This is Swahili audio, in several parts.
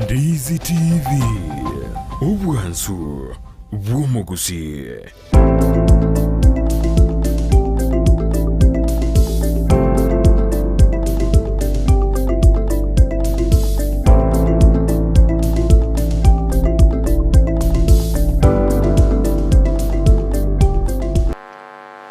Ndizi TV ubwansu bw'umuguzi.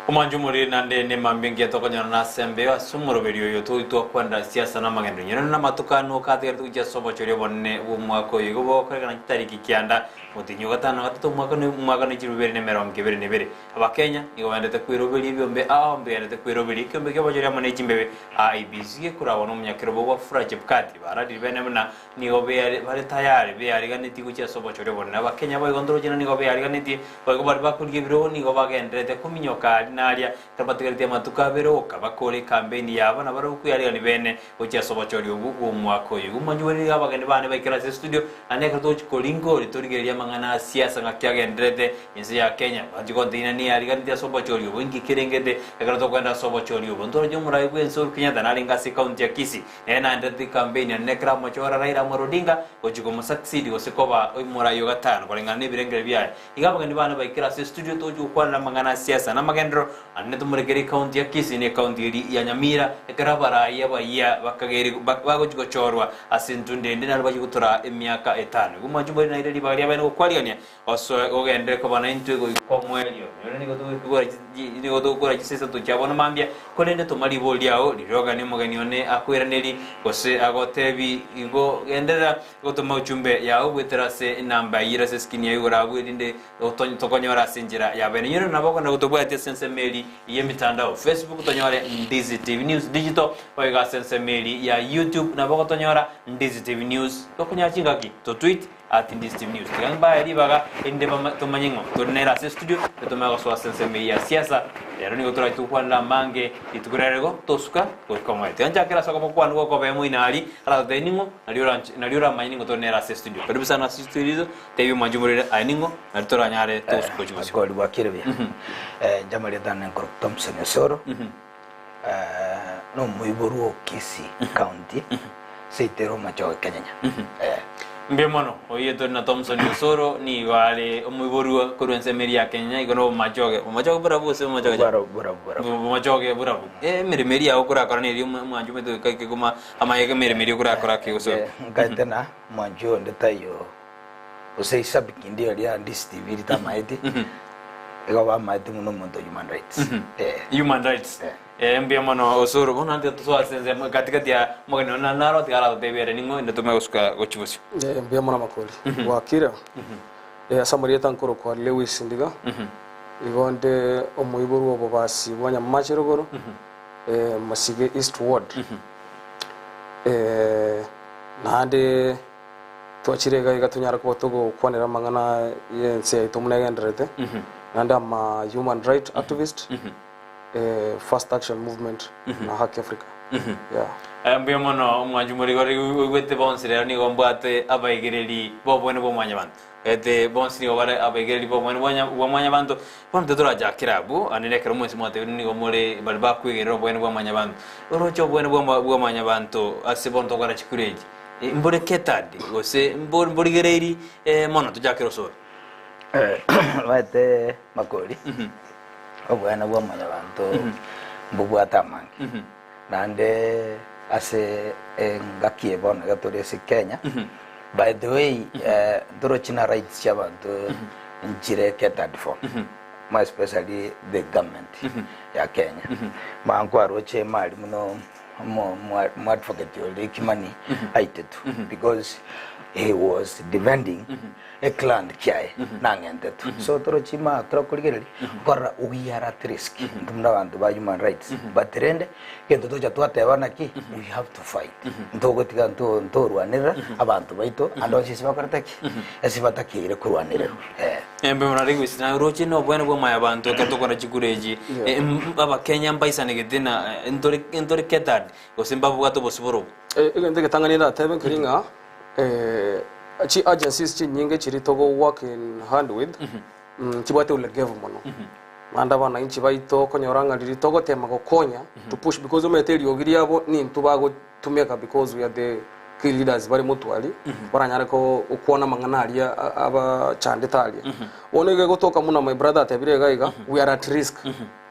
Umanjumuri nande ne mambingi atokanya na sembe asumuro video yoto ito kwanda Sisa N'Amagenderero na matukano katika tujya sobo chore bonne umwako yugo kwega tariki kianda mutinyo gatano gatatu umwaka ni jirubere ne merongo ibere nebere abakenya nigo bandete kwiroberi byombe mbe yandete kwiroberi kyombe cyo bajya mane kimbebe IBC kurabona umunyakiro bo wafuraje bukati baradi bene muna nigo be bari tayari be ari ganiti kujya sobo chore bonne abakenya boy gondoro jina nigo be ari ganiti boy bari bakurye biro nigo bagendete kuminyoka naria tabategete matukabero kabakore campaign yabo nabaro kuyari ni bene kujya sobo chore ubu umwako yugo manjuri abagani bane bakira studio aneka to kolingo ritorigeria mangana siasa ngakyagendrete insi ya Kenya bajikontina ni ari ganti sobo chore ubu ingi kirengede ekara to kwenda sobo chore ubu ndoro jo murai kwenso Kenya nali ngasi county ya Kisii ena ndete campaign ya nekra machora Raila Odinga ojiko musaksidi osikoba murai yogatano kolengana ni birengere bya igabagani bane bakira studio to jo kwanda mangana siasa N'Amagenderero aneto muregeri county ya Kisii ne county ya Nyamira ekara baraya baya bakageri bagojiko chorwa asintunde ndina baji gutura emyaka 5 gumajumbo na ile bari abana kwaliania oso ogende ko bana into ko mwelio ni go to gora gisesa to cyabona mambya ko nende to mari boliao liroga ne muganione akwira neri gose agotebi igo endera go to machumbe ya ubweterase namba yirase skini ya yura bwinde tokonyora sinjira ya bene yino nabako na gutobwa ate sense meli ye mitandao Facebook tonyore Ndizi TV News Digital oiga sense meli ya YouTube nabako tonyora Ndizi TV News dokunyachinga ki to tweet at Ndizi TV News kamba yari baga inde tomanyingo tonera studio tomaga so sense meli ya siasa rero ni gotora tukwanda mange itukurerego tosuka kokomwete anja kira soko mukwandu ko be muinali ala deningo naliora manyingo tonera studio karibu sana studio tebi manjumurire aningo nalitora nyare tosuko jibusi ko liwa kirebe jamali dan ko Thompson Soro no muiboru Kisii County seitero macho Kenya Mbemono oyeto na Thompson Soro ni wale umuiboru ko rense meri ya Kenya igono machoge burabu se machoge machoge burabu meri ya okura korane ri manjume to kai kuma amaye meri okura kora ke uso ngaitena manjo ndetayo usei sabiki ndio ya Ndizi TV litamaiti ikawa maiti muno muntu human rights human rights mbemono Osoro bona ante to asenze katikati ya mogeno na naro tiara tebere ningo ndotume usuka gochibusi mbemono makoli wakira samari tankoro kwa Lewis ndiga igonde omuiboru obo basi wanya machero goro masige eastward nande twachirega igatunyara ko togo kwanera mangana yense itomunegenderete nande ama human right activist First Action Movement na Haki Africa mbemono mwanjumuri gori wete bonsire ni gombate abaigireri bobone bomanya bantu ete bonsiri obare abaigireri bobone bomanya bantu bonte tora jakirabu anelekero mwese mwate ni gomore bali bakwigero bobone bomanya bantu orocho bobone bomanya bantu asibonto gara chikureji mbore ketadi gose mbore gereri mono tujakiro so wate makoli obwana bomanya bantu mbubwata mangi nande ase ngakie bona gatore se Kenya by the way doro china rights chabantu njire ketad for more especially the government ya Kenya mangu aroche mali muno mo advocate yole kimani aitetu because he was defending a clan kiae nangentetu so toro chima trokuligereri kora ugiara at risk ndumna bantu ba human rights but rende kento toja twatebana ki we have to fight ntogo tiga ntorwanira abantu baito ando sisiba karataki esibataki ire kurwanira embe munarigwisi na roche no bwana bwa maya bantu katokora chikureji aba Kenya mbaisa negedena ndore ketad osimba bwato bosiboro ndege tanganira tebe kiringa chi agencies chi nyinge chiri togo work in hand with chibate ule government manda bana inchi baito konyoranga riri togo tema gokonya to push because umeteli ogiri yabo ni ntubago to make because we are the key leaders bari mutwali baranyare ko ukona mangana alia aba chandetalia onege gotoka muna my brother atebire gaiga we are at risk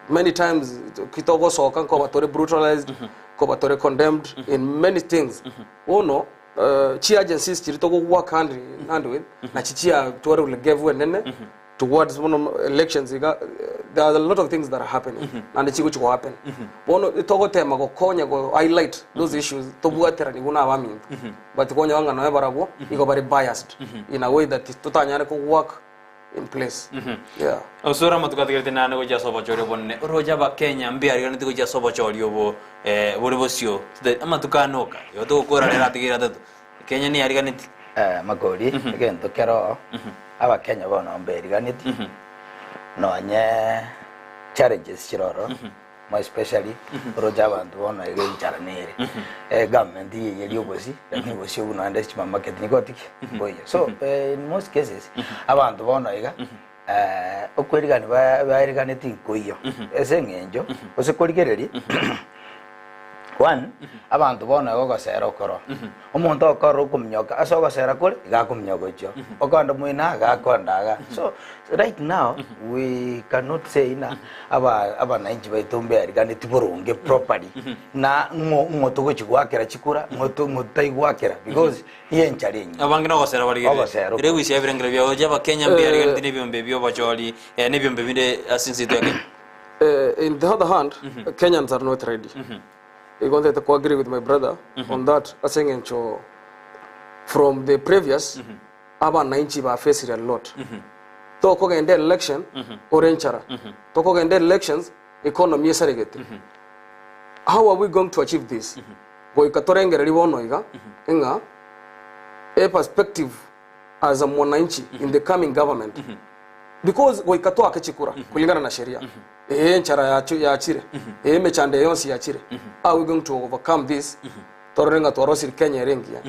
many times kitogo soka ko batore brutalized ko batore condemned in many things ono chi agencies chiritogo work hand with na chichia tore ulegevu nene towards one elections there are a lot of things that are happening and chigo chiko happen bono itogo tema go konya go highlight those issues to buatera ni guna abami but konya wanga no ebarabo iko very biased in a way that tutanyane ko work in place yeah osura matukatigirite nane go jaso bochore bonne roja ba Kenya mbiari gani go jaso bochori obo buri bosio amatukanoka yo to kora rera tigira tatu Kenya ni ariganiti magori again to kero aba Kenya bono mberi ganiti nonye challenges chiroro more especially roja abantu bono ege charanere government yeli obosi lakini bosi uno ande chima market ni gotiki boye so in most cases abantu bono ega okwerigani bairiganiti koyo ese ngenjo osekorigereri one abantu bona gogosera okoro omuntu okoro kumnyoka asogosera kuri gakumnyogo cho okondo muina gakondaga so right now we cannot say na aba nainji baitumbe arigane tiboronge properly na ngoto gochigwakera chikura ngoto mutaigwakera because iye ncharenyi abangi no gosera bari ire wisi ebirengra bya oja ba Kenya mbi arigane tinebyombe byo bacholi nebyombe binde asinzi toke in the other hand Kenyans are not ready I wanted to agree with my brother on that. I think from the previous, about 90 ba faced a lot. Toko in the election, oranchara. Toko in the elections, economy is how are we going to achieve this? Go ikatorenge ribono iga, inga, a perspective as a mwananchi in the coming government. Because go ikatoa kechikura kulingana na sheria. Nchara ya achire mechande yonsi ya achire are we going to overcome this torenga torosi Kenya rengia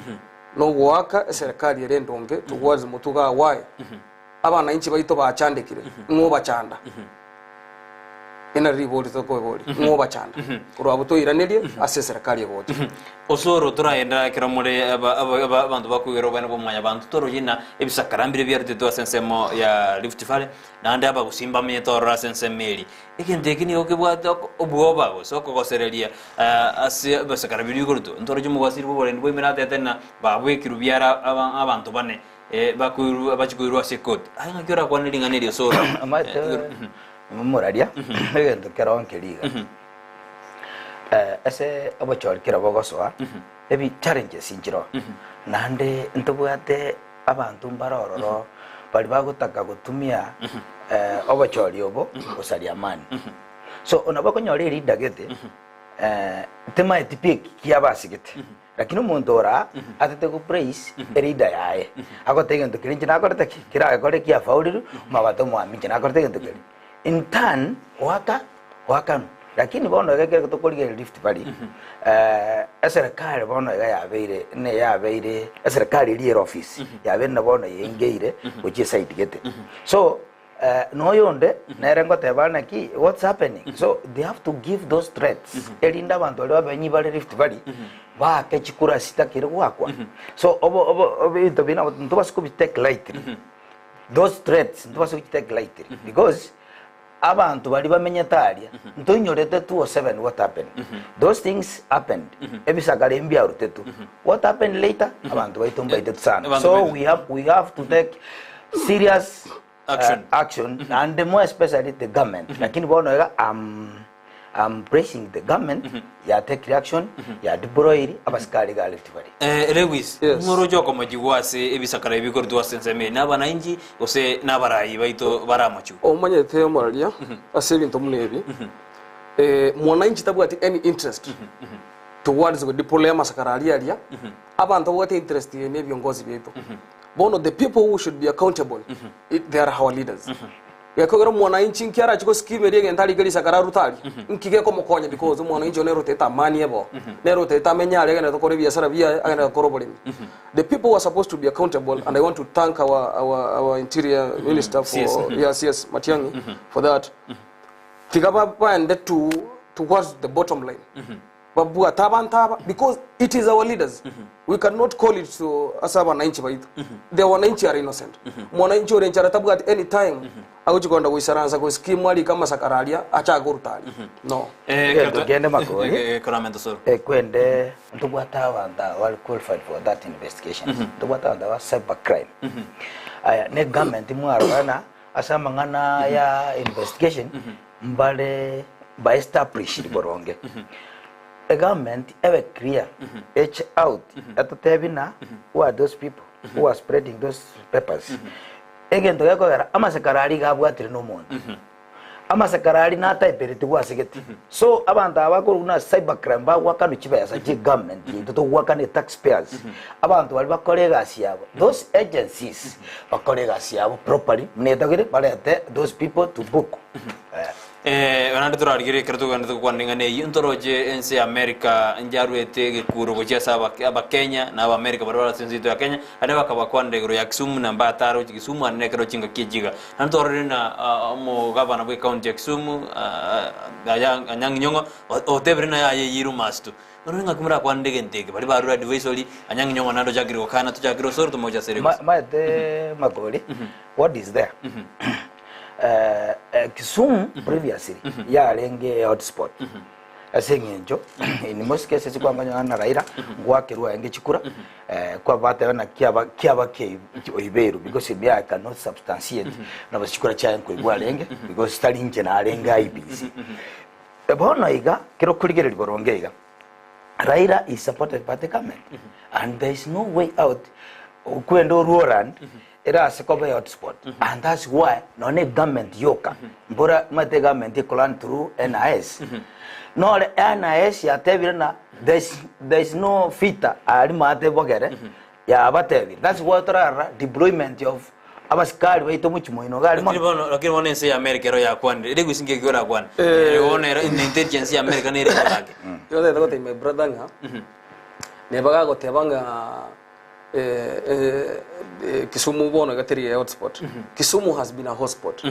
no waka serikali yerendonge towards mutuga why abana inchi baito bachandekire ngo bachanda ina ribori to ko bori ngo bachanda kurabo to iranerie ase serikali yeboti osoro turaenda kiramure abantu bakugero bana bomwanya abantu torojina ebisakarambire byarte to sensemo ya Rift Valley nande aba gusimba metora sensemeli ikendekini okebwata obuoba soko gosereria ase basakarambire goruto ntoroje mugwasiri bobore ndwe mirate tena babwekiru byara abantu bane bakuru abachikuiru asekot anga kyora kwaniringaneri osoro moraria egento keronkeriga ese abochor kira bogoswa ebi challenges injiro nande ntobwate abantu mbarororo bali bagutaka gutumia abochori obo osali amani so onabakonyore ridagete tema etipik kiabasigete lakini umuntu ora atete ku praise erida yae agotege kirinje nakorete kira akore kia fauriru mabato mwami nakorete ngento kiri in turn waka lakini bono gege kutokolige Rift Valley serikali bono yabeire serikali iri office yabe na bono yengeire uchi site gete so no yonde nerengo tebana ki what's happening so they have to give those threats elinda abantu babenyi bali Rift Valley ba kechikura sitakire gwakwa so obo into bina ntubasikubi take lightly those threats ntubasikubi take lightly because abantu bali bamenyetalia ntonyorete 207 what happened those things happened ebisagale mbya rutetu what happened later abantu baitumba itetu sana so we have to take serious action and more especially the government lakini bono I'm praising the government ya take reaction ya deploy abaskari ga Rift Valley Lewis ngorojo ko majiwase ebisakara ebikordo asense nabana inji ose nabarayi baito baramachu omanyete moralia ase bintu munebi mwananchi tabwati any interest towards the deploy amasakara alia abantu what interest ne byongozi byeto bono the people who should be accountable they are our leaders yakogera mwananchi nkiara chiko scheme rege ntali gari sakara rutali nkige ko mokonya because mwananchi onero teta mani ebo nero teta menya rege na tokore biashara bia agana korobole the people who are supposed to be accountable and I want to thank our interior minister for yes Matiang'i for that tigaba and to towards the bottom line babua tabantaba because it is our leaders. We cannot call it to asaba wananchi baitu. The wananchi are innocent. Mwananchi orenchara tabu at any time. Aguchi kwenda kuisaranza kwa skimu ali kama sakaralia acha gurutali. No. Tugende makoni. Koramento soro. Kwende ntubwata wanda wali qualified for that investigation. Ntubwata wanda wa cyber crime. Aya ne government mwarwana asa mangana ya investigation mbale by established boronge. The government ever clear edge out at the tebina who are those people who are spreading those papers. Again, to go ama sakarari ga bwatire no muntu. Ama sakarari na type wa segeti. So abantu abakuru na cyber crime ba wakanu kibaya sa government to wakane taxpayers. Abantu bali bakorega siyabo. Those agencies bakorega siyabo properly. Mnetagire balete those people to book. Wanande turarigire kertu gandu kwandingane yuntoroje ense America njarwete gekuru gochesa aba Kenya na aba America barabara sinzito ya Kenya ane bakaba kwande gro ya Kisumu na mbataro Kisumu ane kero chinga kijiga nantorore na mo gavana bwe county ya Kisumu anyang nyongo otebrina ya yiru mastu Noringa kumra kwande genteke bari baru advisory anyang nyongo nando jagiro kana to jagiro soro to moja serious maete magoli what is there Kisumu previously ya lenge hotspot asengenjo in most cases kwa nganya na raira ngwakirwa enge chikura kwa bata na kiaba ke oiberu because bia cannot substantiate na bashikura cha ko igwa lenge because stali nje na lenga IPC ebono iga kiro kuligere liboronge iga raira is supported by the government and there is no way out kwendo ruoran era sekobe hotspot and that's why no ne government yoka mbora mate government ikolan through NIS no NIS ya tebirna there is no fita ali mate bogere ya batebi that's why tra deployment of abaskari baito mucho moino gali lakini bone se America ro ya kwande ile gusinge gora kwan one era intelligence ya America ne ire yake yo de gote my brother nga ne baga gote banga Kisumu bono gateri hotspot. Kisumu has been a hotspot.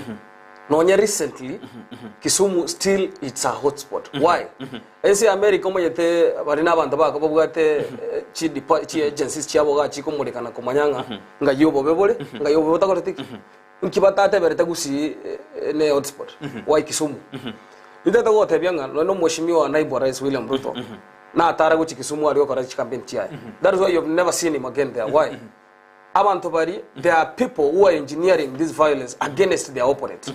No recently Kisumu still it's a hotspot. Why? Ese America mo yete barina abantu baka babugate chi agencies cyabo ga chi komurekana komanyanga nga yobo bebole nga yobo batakoretiki. Nkibatate berete gusi ne hotspot. Why Kisumu? Ndeta gote byanga no mheshimiwa naibu rais William Ruto. Na atara guchi Kisumu ari okora campaign tiaye. That is why you've never seen him again there. Why? Abantu bari there are people who are engineering this violence against their opponents.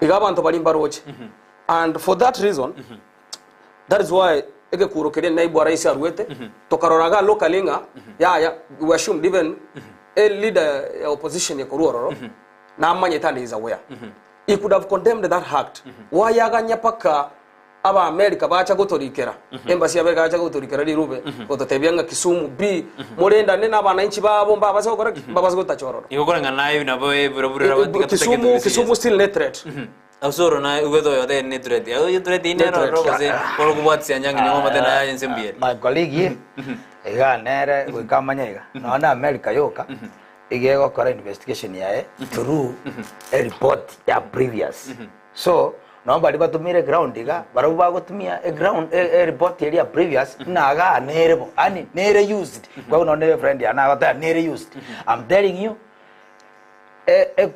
Igabantu bari mbaroche. And for that reason that is why ege kurokere naibu rais arwete tokaroraga lokalinga ya we assume even a leader opposition ya kuroro na amanyetani is aware. He could have condemned that act. Why yaganya paka aba America bacha gotorikera embassy ya America bacha gotorikera dirube gototebyanga Kisumu b murenda ne nabana inchi babo mbabaza gukora mbabaza gutachororo igokora nayo nabo burabura Kisumu still net threat ausoro na uwedo yo de net threat yo threat inero rogoze kolo kubwatsi anyangi nyoma matena ya ensembie my colleague ega nere wikamanyega na America yoka igego kora investigation yae through a report ya previous so nobody batumire ground iga barabu bagotumia a ground a report area previous naga nerebo ani nere used kwa no ne friend ya naga nere used I'm telling you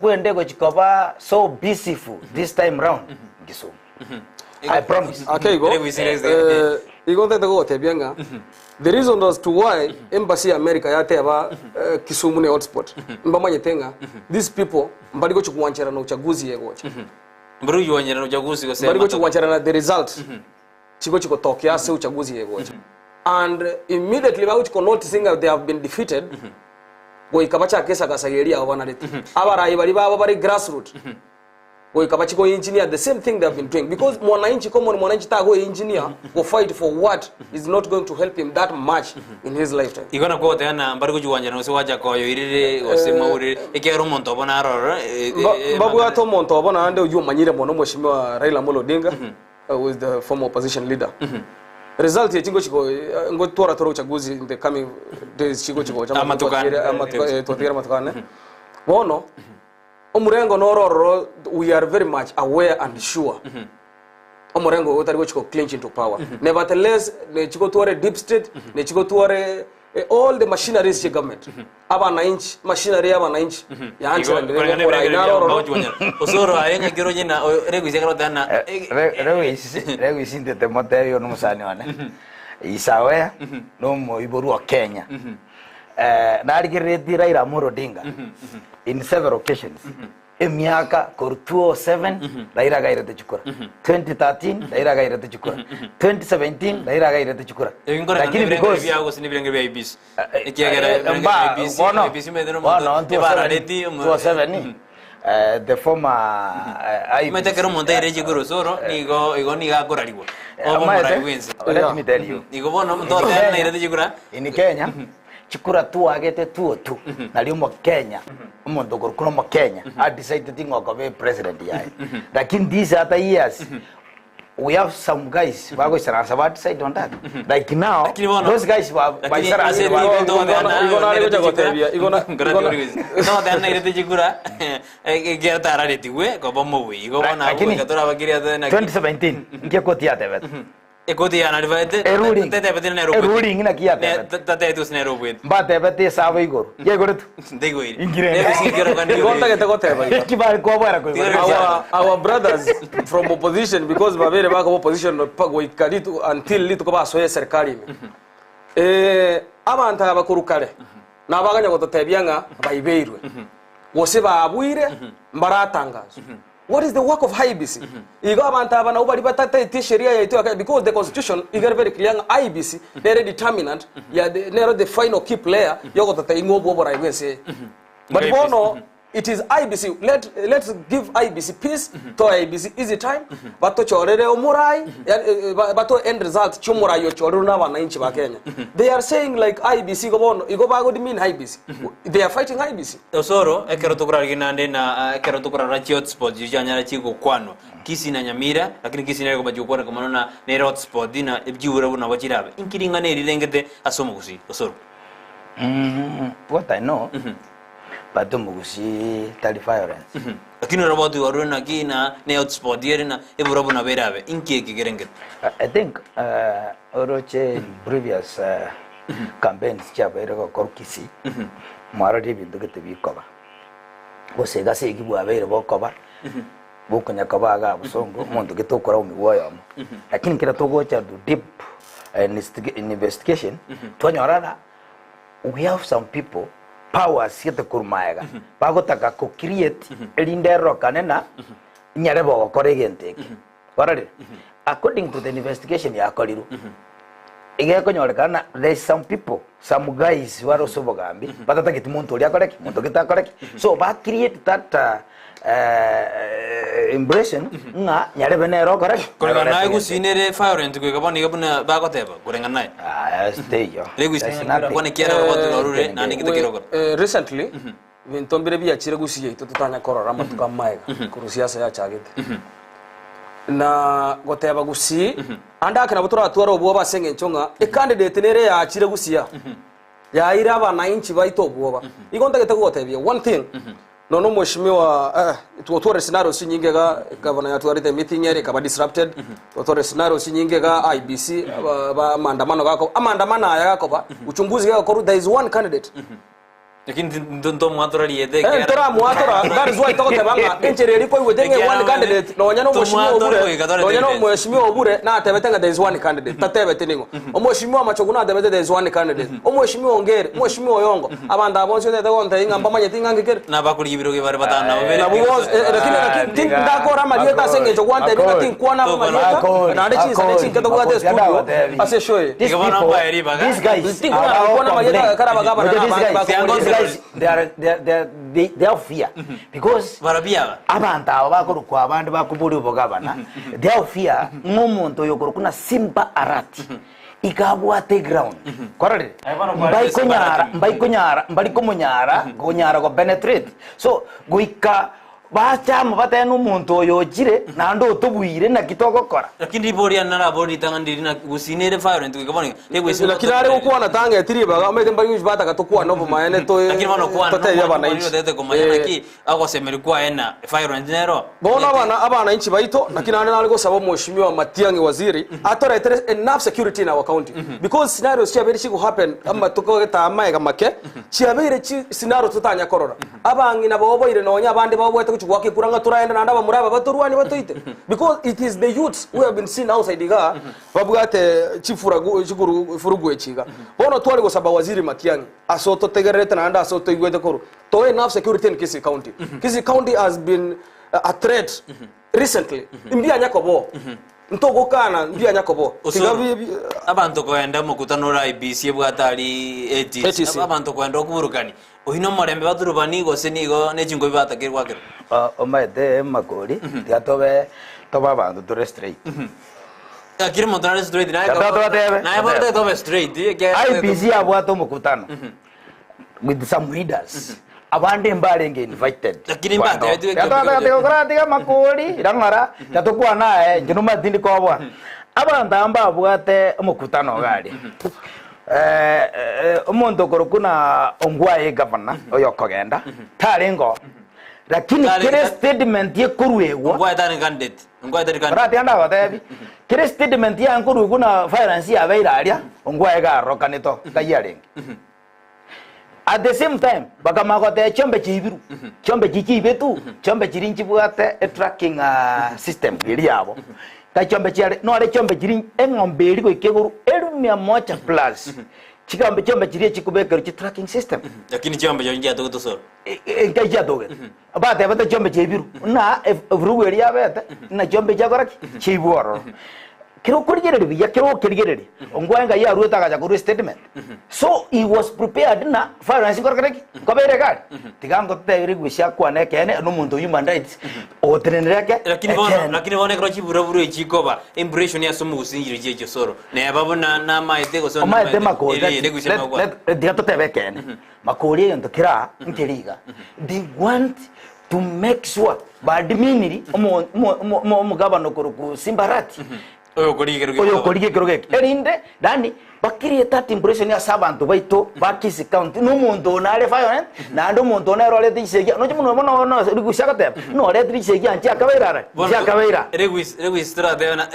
kwende go chikoba so beautiful this time round Kisumu I promise okay go igo tete go tebyanga the reason as to why embassy America yateba Kisumu ne hotspot mbamanye tenga these people mbali go chikuwanchera no uchaguzi yegocha Mburu yuanyera no uchaguzi go sema mbali go chikuwanchera na the result chiko tokya se uchaguzi yegocha and immediately ba uchiko noticing that they have been defeated go ikabacha kesa gasageria abana leti abarayi bari babo bari grassroots go ikabachi go engineer the same thing they have been doing because mwananchi common mwananchi tago engineer go fight for what is not going to help him that much in his lifetime igona ko tena mbari go yuanyera no se waja ko yo irire osema uri ikero monto bona aroro babu ato monto bona ande uyu manyire mono mheshimiwa Raila Amolo Odinga with the former opposition leader result ya chingo chiko ngo tora uchaguzi in the coming days chiko chama totira matukane bono umurengo nororo we are very much aware and sure omorengo utari go chiko clinch into power nevertheless ne chiko tuare deep state ne chiko tuare all the machineries che government abana inch machinery abana inch ya ancha ndire ora inaro osoro ayenga giro nyina regwise karo dana regwise ndete moteyo no musani wane isawe no moiboru wa Kenya na arigireti Raila Amolo Odinga in several occasions emiaka kor 2007 Raila gairete chukura 2013 Raila gairete chukura 2017 Raila gairete chukura lakini because ya gosi nibirenge bya ibis ikiagera ibis medeno mo bara reti 2007 the former mete kero monta ireje guru soro igo ni ga gorariwa obo mara wenzi let me tell you igo bono mtote na irete chukura in Kenya chikura tu agete tu na lio mo Kenya umuntu gorukuru mo Kenya I decided to go be president yai lakini these other years we have some guys bago sana sabat side on that like now those guys were by sara no dana irete chikura egera tarareti we go bomo we go bona we gatora bagiria tena 2017 ngekoti atebet ekoti ana divide tete betene nero ruling na kia tete tu snero bwet mbate bete sawe igoro ye gore tu ndego iri ingire sikiro kandi gonta gete goteba kibali kwa bora kwa our brothers from opposition because babere bako opposition pago ikalitu until litu kwa soye serikali abantu abakurukare nabaganya gototebyanga bayibeirwe wose babwire mbaratangazo. What is the work of IBC? Igo abantu abana ubari batata sheria yaito because the constitution is very clear IBC they determinant ya the final key player yoko tata ingobo obora iwense. But bono it is IBC. Let's give IBC peace to IBC easy time but to chorere omurai but to end result chumurai yo chorero na wananchi ba Kenya. They are saying like IBC go bono igo bago mean IBC. They are fighting IBC. Osoro ekero tukura ginande na ekero tukura ra hotspot jijanya ra chigo kwano kisi na Nyamira lakini kisi na ko bajukora kama na ne hotspot dina ebyura buna bachirabe inkiringa ne rirengete asomo kusi osoro. What I know but mugusi tali violence lakini roboti waruna kina ne hotspot yerina eburabu na berabe inki kigerengete. I think oroche previous campaigns chabere ko korkisi maradi bindu kete bikoba bosega segi bwabere bokoba bokunya kabaga busongo muntu kitokora umiwoyo lakini kira togocha do deep investigation twanyorana we have some people powers yete kurmaega bagotaka ko create elindero kanena nyarebo gokore genteke warare according to the investigation ya koliru ige konyorekana there is some people some guys waro sobogambi batatagiti muntu uri akoreki muntu gitakoreki so ba create that impression nga nyarebe nero koreki korenga nae gusinere violent ko kaboni gabuna bagoteba korenga nae stay yo kone kiera babotu garure nani kitakiro recently vintombire byakire gusiye tututanya korora matuka maiga kurusiasa ya chagete na goteba gusi anda kana butura atwara obwo basenge nchonga e candidate nere ya chire gusiya ya ira abana inchi baito obwo igonta gete gotebye one thing nono mheshimiwa tuotore scenario sinyinge ga governor ya tuarite meeting yere kaba disrupted tuotore scenario sinyinge ga IBC ba maandamano gako amandamano aya gako ba uchunguzi gako there is one candidate lakini ndo mwatora liede tora mwatora that is why tokote banga enchereri ko wetenge one candidate no nyano mheshimiwa obure na atebetenga there is one candidate tatebete ningo omheshimiwa machoguna atebete there is one candidate omheshimiwa ongere mheshimiwa yongo abanda abonse tete gonta inga mbamanye tinga ngikere na bakuri ibiro ke bare batana babere na buwos lakini tin ndakora marieta senge chogwanta binga tin kuona marieta na ndechise keto bwate studio ase shoye these guys kuona marieta karabagaba na they are fear because barabia abantu abo bakorukwa abandi bakuburi ubogabana they are fear n'umuntu yokorukuna simba arati ikabwate ground korare mbai kunyara go penetrate so goika bachama batenu umuntu oyojire nando otubwire na kitoko kora lakini bori anara bori tangandiri na gusinere violent kikabone lakini ari gukwana tanga etiriba amete mbari bata gatukwa no maene to lakini bano kwa no bana inchi tete kumanya naki ako semeri kwa ena violent nero bona abana inchi baito lakini ane nalgo sabo mheshimiwa Matiang'i waziri atora enough security in our county because scenarios chabere chiku happen amma tukogeta amaye kamake chabere chi scenario tutanya korora abangi na bobo ire nonya abandi babo kuchukua kikuranga turaenda nanda bamuraba baturwani batoite because it is the youths who have been seen outside ga babugate chifuru furugu echiga bono twali go saba waziri Matiang'i asoto tegerete nanda asoto igwete koru to enough security in Kisii county Kisii county has been a threat recently imbia nyakobo ntogo kana mbia nyakobo tigabi abantu koenda mukutano ra IBC bwatari 80 abantu koenda okuburukani ohino morembe baturubani gose nigo nechingo bibatakirwa kero omaete makori tiatobe toba abantu tore straight akiri montana straight na ya tobe straight IBC abwato mukutano with some leaders abande mbarenge invited lakini mbate yatokora makori rangara yatukwa nae njinuma dindi kwa abanda amba abwate mukutano gari umuntu korukuna ongwaye governor oyo kogenda tarengo lakini kire statement ye kurwego ongwaye tani candidate rati anda batebi kire statement ya nkuru kuna finance ya beiraria ongwaye garoka nito kayarenge at the same time bakamagote chombe chibiru chombe chichibetu chombe chirinchi bwate a tracking system iri yabo ta chombe chire no ale chombe chirin engombe iri goikeguru 100 plus chikambe chombe chiri chikubeka ri tracking system lakini chombe yongia to soro ngai jadoge abate bate chombe chibiru na everywhere iri yabete na chombe chagora chiboro kiro kurigereri biya kiro kurigereri ongwanga ya ruta kaja kuru statement so he was prepared na finance korkareki kobere gari tigango teviri gwisha kwane kene no muntu human rights otrenereke lakini bone kro chibura buru echikoba impression ya somu usingire jeje soro ne babona na maite go soro maite makori digato tebe kene makori ndo kira nkiriga they want to make sure badminiri omo gabano koruku simbarati oyo korige kerogeke erinde dani bakiriye that impression ya sabantu baito bakisi count no muntu nare violent na ndo muntu nare ole tisegia no chimuno no rigushaka te no ole tisegia anti akabeira regwis strade na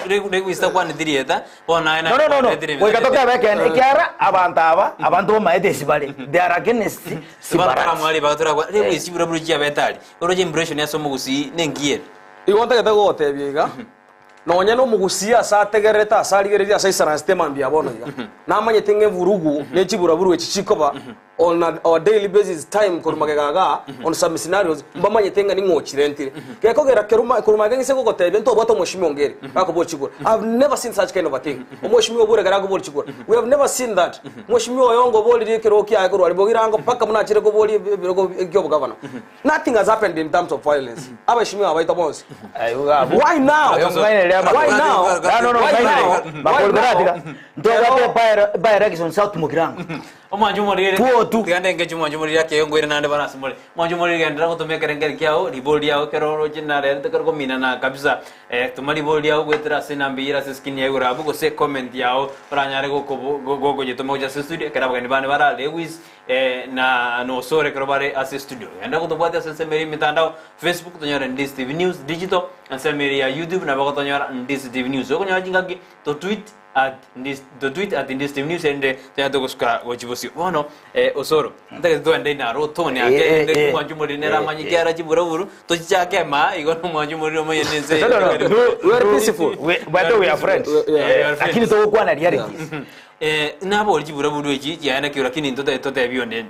regwis ta kwani dirieta bona ina no we katoka beken ikiara abantu maete sibale they are against sibara kamali batura kwa regwis bura buru chia betali oroje impression ya somo gusi nengiye iwonta getago otebiga nonya no mugusia sa tegereta sa ligereria sa isara sistema mbia bono iga na manye tenge vurugu ne chibura buru echichikoba on a daily basis time kurumagaga on some scenarios mbamanye tenga ni ngochirentire keko gera kurumagaga se ko tebe nto boto moshimi ongere bako bochigura I've never seen such kind of a thing moshimi obure gara ko bochigura we have never seen that moshimi oyongo boli rikero kya ko ali bogirango paka munachire ko boli biro gyo governor nothing has happened in terms of violence abashimi abaita bonse why now makolgaratika ntoga by election south mugirango omanjumori tigande nge chumanjumori yake yongwere nande bana simole manjumori gendera ko tumeka rengeri kyao ribodi yao keroro jinare tekero ko minana kabisa tumari bodi yao gwetera sinambira skin ya gura bugo se comment yao ranyare go jitoma ja studio keraba ni bane bara Lewis na no sore kero bare as studio enda ko tobate sense meri mitandao Facebook tonyora Ndizi TV News digital and meri ya YouTube na bako tonyora Ndizi TV News ko nyaji ngaki to tweet at Ndizi TV News ende tayado kuska gochibosi bono osoro ndage to ende na rotone ake ende manjumori nera manyikiara chiburaburu to chichake ma igono manjumori no mayeneze we are peaceful we are friends lakini to kwa na reality nabo chiburaburu echi yana kyo lakini ntote bionde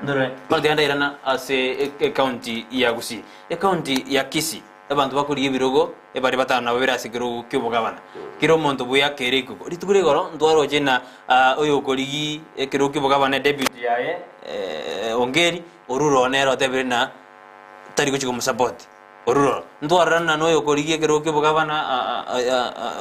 ndore parte anda irana ase county ya Gusii county ya Kisii abantu bakuri ibirogo bari batana babera sigiro kyobugabana kiro monto buya kereko ritugure goro ndwaro jena oyo korigi kiro kyobugabana debut yae ongeri oruro nero tebirina tari kuchiko musapoti oruro ndwarana noyo korigi kiro kyobugabana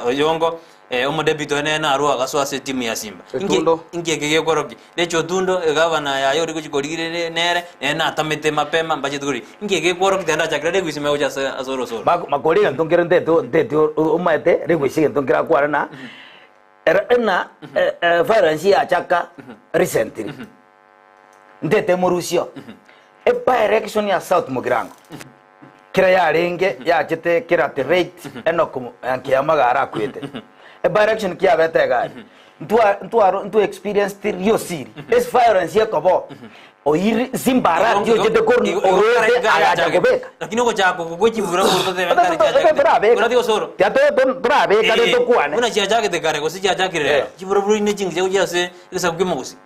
oyongo omo debit ene na arwa gaswa se timu ya Simba Etundo. inge gege koroki lecho tundo gavana ya yori kuchikorigire nere na atamete mapema mbaje tuguri inge gege koroki tenda chakrede kwisime uja azoro soro makori ntongera ndeto umaete regwishige ntongera kwarana na violence ya chaka recently ndete morusio e by election ya South Mugirango kira ya renge ya chete kira te rate enokum ankiamagara kwete e by election kia betega ntu experience rio siri es violence ya kobo o ir simbara yo chete korni orete aga gobeka lakini uko chako kugojibura kurto te kare chaja kuna digo soro ya to brabe kare to kwane una chaja ke te kare ko si chaja kire jibura buru ni jingi je ujase isa kumogusi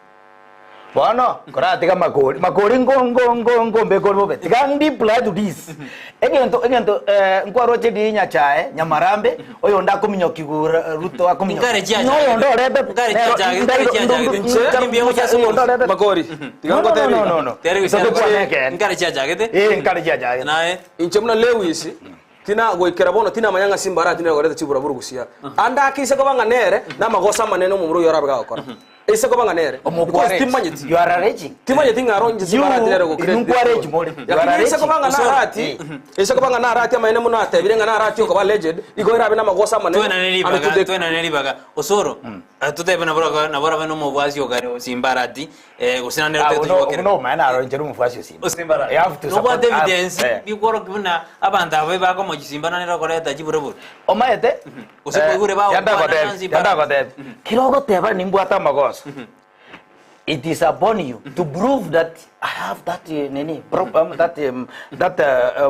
Bueno, kora tiga makori ngo mbeko bobe. Tiga ndi plan to this. Egento nkwaro chedi nya chae, nyamarambe, oyo nda kuminyo kigura ruto akuminyo. Ngare chaja. No, ndo rebe. Ngare chaja. Mbio cha sumo. Makori. Tiga ngo tebi. No. Tere wisha. Ngare chaja gete. Ngare chaja. Nae. Inchemna Lewis. Tina goikera bono tina manyanga Simba tina goreta chibura burugusia. Anda akise ko banga nere na magosa maneno mu muru yorabaga gukora. Ese ko banga nere timanyiti you are arranging timanyiti ngaro nje Simba tirero go create you arrange mode you are ese ko banga narati ese ko banga narati amene muno atebire nga narati ko ba legend igo irabe na magosa maneno twena nelibaga osoro tutebe na bora bano mu bwazi ogare Simba rati usina nero tetu no man arrange mu fasi Simba you have to support evidence bikoro kibuna abantu abe bako mu Simba na nero koreta jiburo omaete usikugure ba yanda kote kirogo teba nimbwata magosa it is upon you to prove that I have that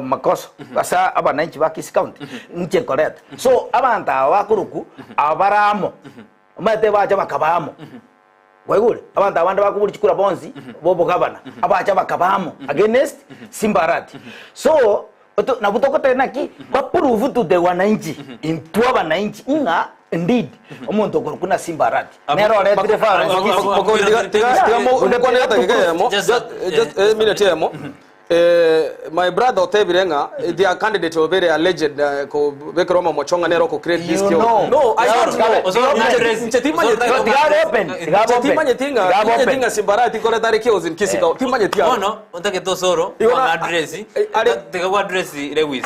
makosa asa abananchi ba Kisi County nche correct so abanta bakuruku abaramo mate bacha bakabamo waigule abanta abandi bakuburi chikura bonzi bobo gabana abacha bakabamo against Simbarati so na butokota naki ba prove to the wananchi into abananchi nga indeed umuntu kuna Simbarati nero le prefer just minute yemo my brother Otebirenga the candidate obere alleged ko bekroma mochonga nero ko create this no I don't know timanye tinga Simbarati ko retare kios in Kisi County timanye tinga no ontake to soro wa address tega wa address Lewis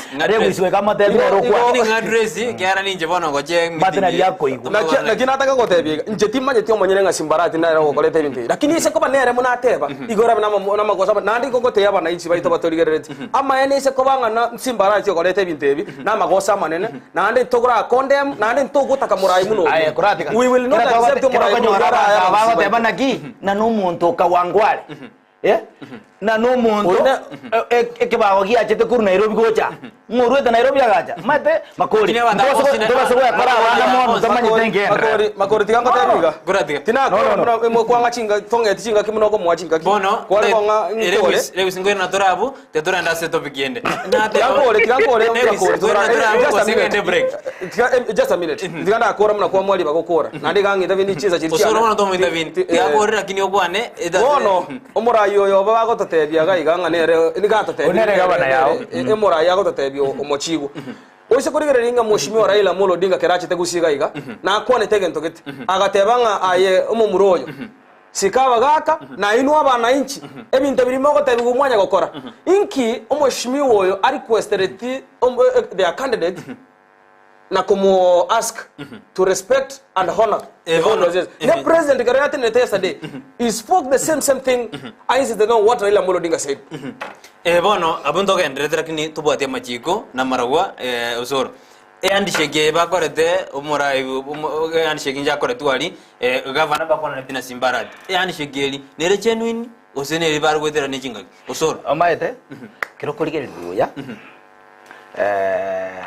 we kama tebiro kwa ni address kiara ninje bono ngo je batena yako iko lakini nataka ko tebiga nje timanye tinga monyere Simbarati nero ko lete bindi lakini ise ko banere muna ateba igora na magosa nandi ko teyaba na ichi baito batorigerete ama ene ise ko banga na Simbarati ko lete bintebi na magosa manene nandi togora condemn nandi togutaka murai muno we will not accept murai muno baba teba naki na no muntu kawangwale na no muntu ekibago gia chete kur Nairobi gocha ngurwete Nairobi agacha mate makori ndoso kwa para wana mono tamanye tenge makori tigango tebiga guratiga tina mo kwanga chinga tonge chinga kimunoko mwachinga bono kwa Lewis ngwe na torabu te tora ndase topic yende na tigango just a minute tiganda akora muna kwa mwali bagokora nandi gangi davini chiza chiri osoro mwana tomo davini yakora lakini okwane bono omurayo yo bago totebia gaiganga nere ni gato tebia onere gabana yao emurayo yago totebia omochigo oise kurigere ringa mushimi wa Raila Amolo Odinga kerache tegusiga iga na akone tegento gete agatebanga aye omumuroyo sikaba gaka na inu abana inchi ebintu birimo gotebiga umwanya gokora inki omoshimi woyo ari requested their candidate na como ask to respect and honor the president Garayati yesterday he spoke the same thing I said no what Raila Amolo Odinga said bono abundo gendere lakini tubwate machiko na maragwa usoro andishege bakorete umurai andishege njakore twali gavana bakona tina Simbarati andishegeli nere genuine oseneri barwetera nechinga usoro amaete kiro kurigere duya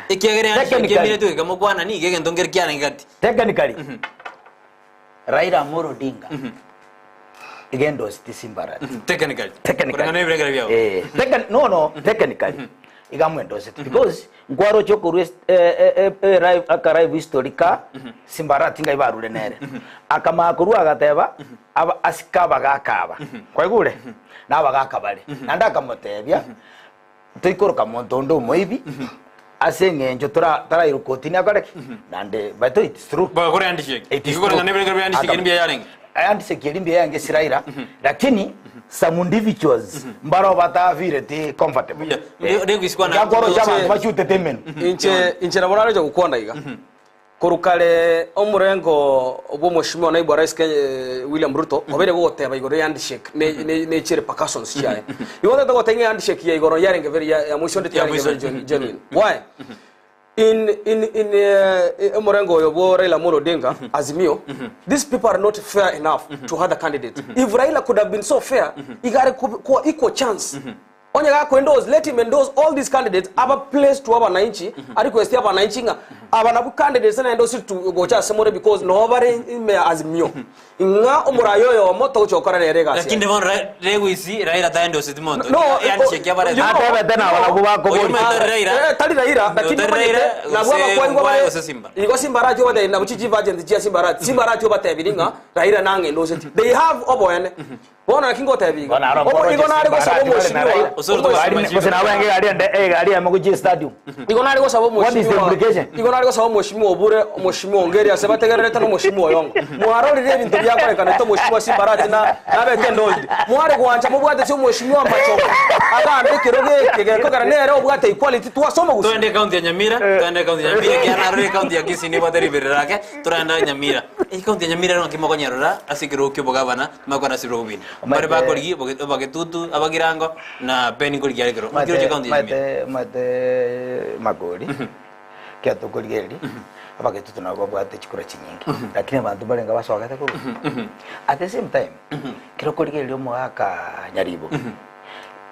ikegere andishege tu kama kwana ni gege ndongere kyana ngati technically Raila Amolo Odinga igendo Simbarati technically kurangana ibirengera byao technically igamwendo because ngwaro chokuru akarive historica Simbarati ngai barule nere akamakuru agateba aba asikaba gakaba kwa igure na bagakabale nanda kamotebia tuikoro kamontondo moibi asenge njo tara irukotini akorek nande but it's true ba gore handshake igore na nebere gore handshake ni yarenge handshake elimbi yange siraira lakini some individuals mbaro bata vile ti comfortable ndego isikwana yakoro chama bachute temen inche na bonare jo gukonda iga korukale omurengo obwo mushimwa na ibwa rais William Ruto obere goteba igore handshake ne chire percussions chae iwonde to gotenga handshake ya igoro yarenge very ya mwisho ndeti yarenge genuine why in omurengo yobo Raila Amolo Odinga Azimio these people are not fair enough to other candidates if Raila could have been so fair igare kwa equal chance onyaga ko endorse let him endorse all these candidates aba place to aba nainchi ari request aba nainchi nga aba na candidates na endorse to gocha semore because nobody me Azimio nga omurayo yo moto chokora nerega lakini ndivyo rewisi Raila ta endorse timondo no check ya bare ata betena wala kuba ko tali Raila lakini na bwa kwa Simba radio bade na buchichi agent ya Simba radio batebiringa Raila nange endorse they have oboyane bona kingo tebiga igona ari gosaba mushimwa osoro kusina wenge gari amaguji stadium igona ari gosaba mushimwa what is the implication igona ari gosaba mushimwa obure mushimwa ongeri asebategerereta no mushimwa yongo muharorire ibintu byakorekana to mushimwa Simbarati na abete ndold muhare gwanja mubwate cyo mushimwa amachoko agambe kiroge ko garanere obwate equality twasoma gusa twende county ya Nyamira kana rore county ya Kisini bateri birake turanda Nyamira county ya Nyamira no kimokonyerora asikiro kyo bogabana makwana siro bini bare bakori bagetutu abagirango na peni kuri gero ngiro chikondi mate magori kyato kuri geri abagetutu na bwate chikura chinyingi lakini abantu barenga baswagata kuru at the same time kiro kuri geri omwaka nyaribo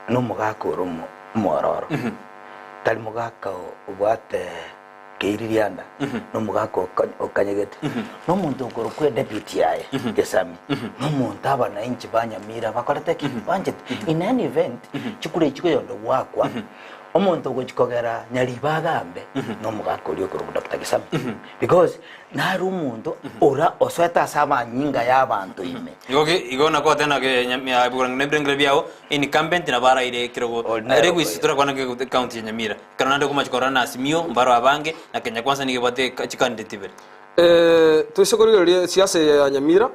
no mugako romo mororo tali mugaka obwate keiririanda no mugako okanyegete no muntu ukoro kwe deputy yae gesami no muntu abana inchi banyamira bakorete kibanje in any event chikure chikoyondo wakwa omuntu ukokigera nyari bagambe no mugako lyo koro Dr. Gesami because naru umuntu ora osweta sama nyinga y'abantu ime igona ko tena ke nyamya burang nebrengre biao in campaign na bara ire kirogo ere kwisitura kwana ke county ya Nyamira kana ndo kuma chikora na Azimio mbaro abange na Kenya Kwanza ni gebate chikandidate bere tushikori siasa ya Nyamira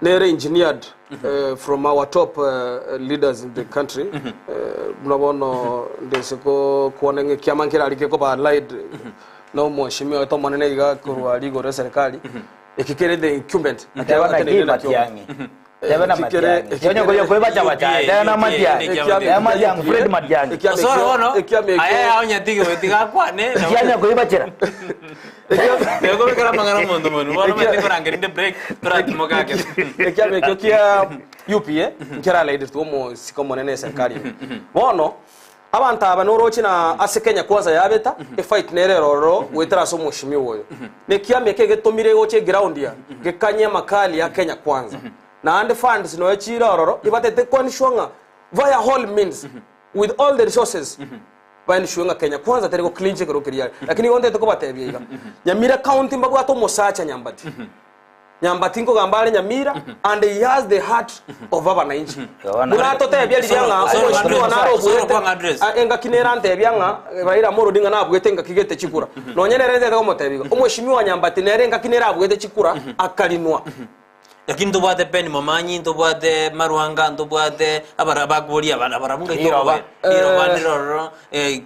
nere engineered from our top leaders in the country mnabono ndeseko kuonenge kiamankira alikeko ba allied no mheshimiwa to manene iga kurwa ligo serikali ikikere the incumbent atawana kimatiangi Tebena matiangi. Kionyo koyo koyo bacha bacha. Tebena matiangi. Matiangi Fred matiangi. Soro wono. Aya onya tigo betiga kwane. Kionyo koyo bacha. Yo ko kara mangana mondo mono. Wono meti korangirinde break. Tora kimoka ke. Ekiame kyokia UPA nkera leader to mo sikomo nene serikali. Wono abantu abanorochi na ase Kenya Kwanza yabeta e fight nerero wetera so mushimiwa oyo. Ne kiame kege tomire oche ground ya. Gekanye makali ya Kenya Kwanza. Na and funds no echira ororo ibatete konshwanga via all means with all the resources bani shwanga Kenya Kwanza tereko clinch ko kiriya lakini onde to batebye Nyamira county mbabu ato mosacha nyambati ngo gambale Nyamira and he has the heart of abananchi muna to tebye lianga oshimwa naro bwete enga kinera ntebyanga Raila Amolo Odinga na bwete nga kigete chikura no nyenereze to motebiga omoshimiwa Nyambati nerenga kinera bwete chikura akalinwa lakini tubate peni mamanyi tubate maruanga tubate abarabaguri abana baramunga itoba irobaniroro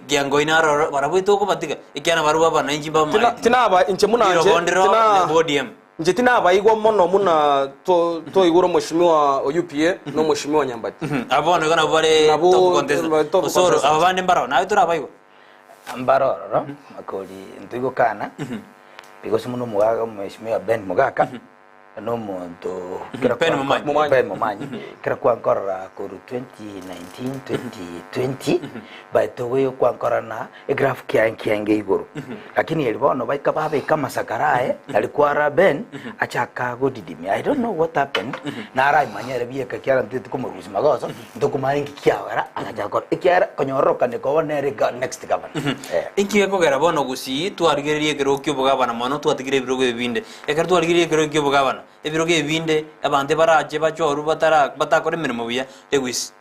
giango inaroro barabito ko batika ikyana baruba bana inji bama tinaba inche munanje tina podium nje tinaba igwa mono muna to iguro mushimiwa UPA no mushimiwa Nyambati abone kana bare top contest soro abande mbaro nawe turaba igwa mbaroro makoli ntigo kana because muno mugaga mushimiwa Ben Mugaka no muntu pen momanyi kira kwankora ko 2019 2020 by the way kwankora na graph kiange iguru lakini yalibono baika babe kama sakarae alikuwa Ben achaka godidimi I don't know what happened na ara manyere biye kakiara ntitu ko muruzi magozo ndokumari kikiawara akajako ikiara konyoroka ne ko nere next governor inki ko gara bono gusi tu arigeriye gero kyo bugabana mano tu atigire birogo binde ekar tu arigeriye gero kyo bugabana ebiroge binde abande baraje bajoru batakore mirimo biya lewis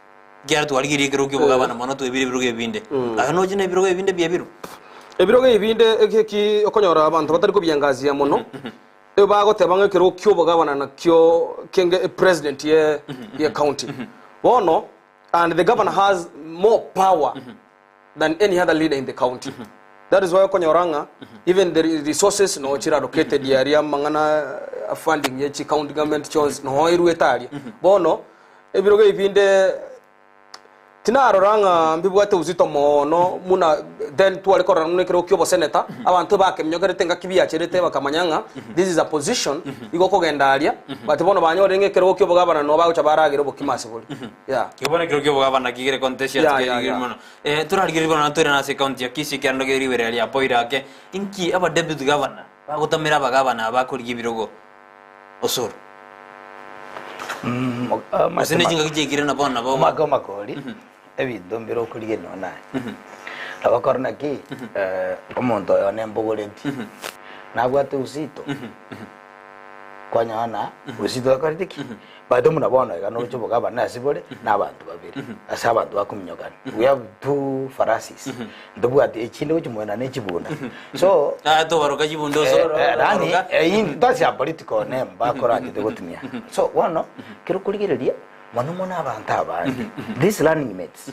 gyara tu arigiriye gero kyo bugabana mano tu ebiroge binde ano jine ebiroge binde biya biru ebiroge ibinde ki okonyora abantu batari kubyangazia muno bagoteba ng'ekero kyobo gabana nakyo kenge president ye county bono, and the governor has more power than any other leader in the county. That is why konyoranga even the resources no chira located area mangana funding ye county government chose no iru etali bono ebiroge ibinde tinaroranga mbibwate uzito mono muna then tuwale korana nekero kyobo senator abantu bakemnyogerete ngakibya cherete bakamanyanga this is a position igo kogenda alia but bono banyore ngekero kyobo gabana no bago chabaragire bokimase boli yeah kibona kero kyobo gabana kigere contest kigere mono turarigire bono ture na se county ya kisi kyando geri were ali apoira ke inki aba deputy governor bagotamira bagabana bakuri birogo osoro masene jinga kigire na bona bo makoli ebindo mbiro kulige nona abakorna ki omuntu oyo nembogoreti nabwate usito kwanyana usito akaritiki bado munabona igano uchobo gaba nasibole nabantu babiri asa abantu bakumnyogana we have two pharisees ndobwate ekinde ukimwena nekibunda so to baroka kibundo so rani in that's a political name bakora ndite gotumia so wano kiro kuligereria mwana abantu abandi these learning mates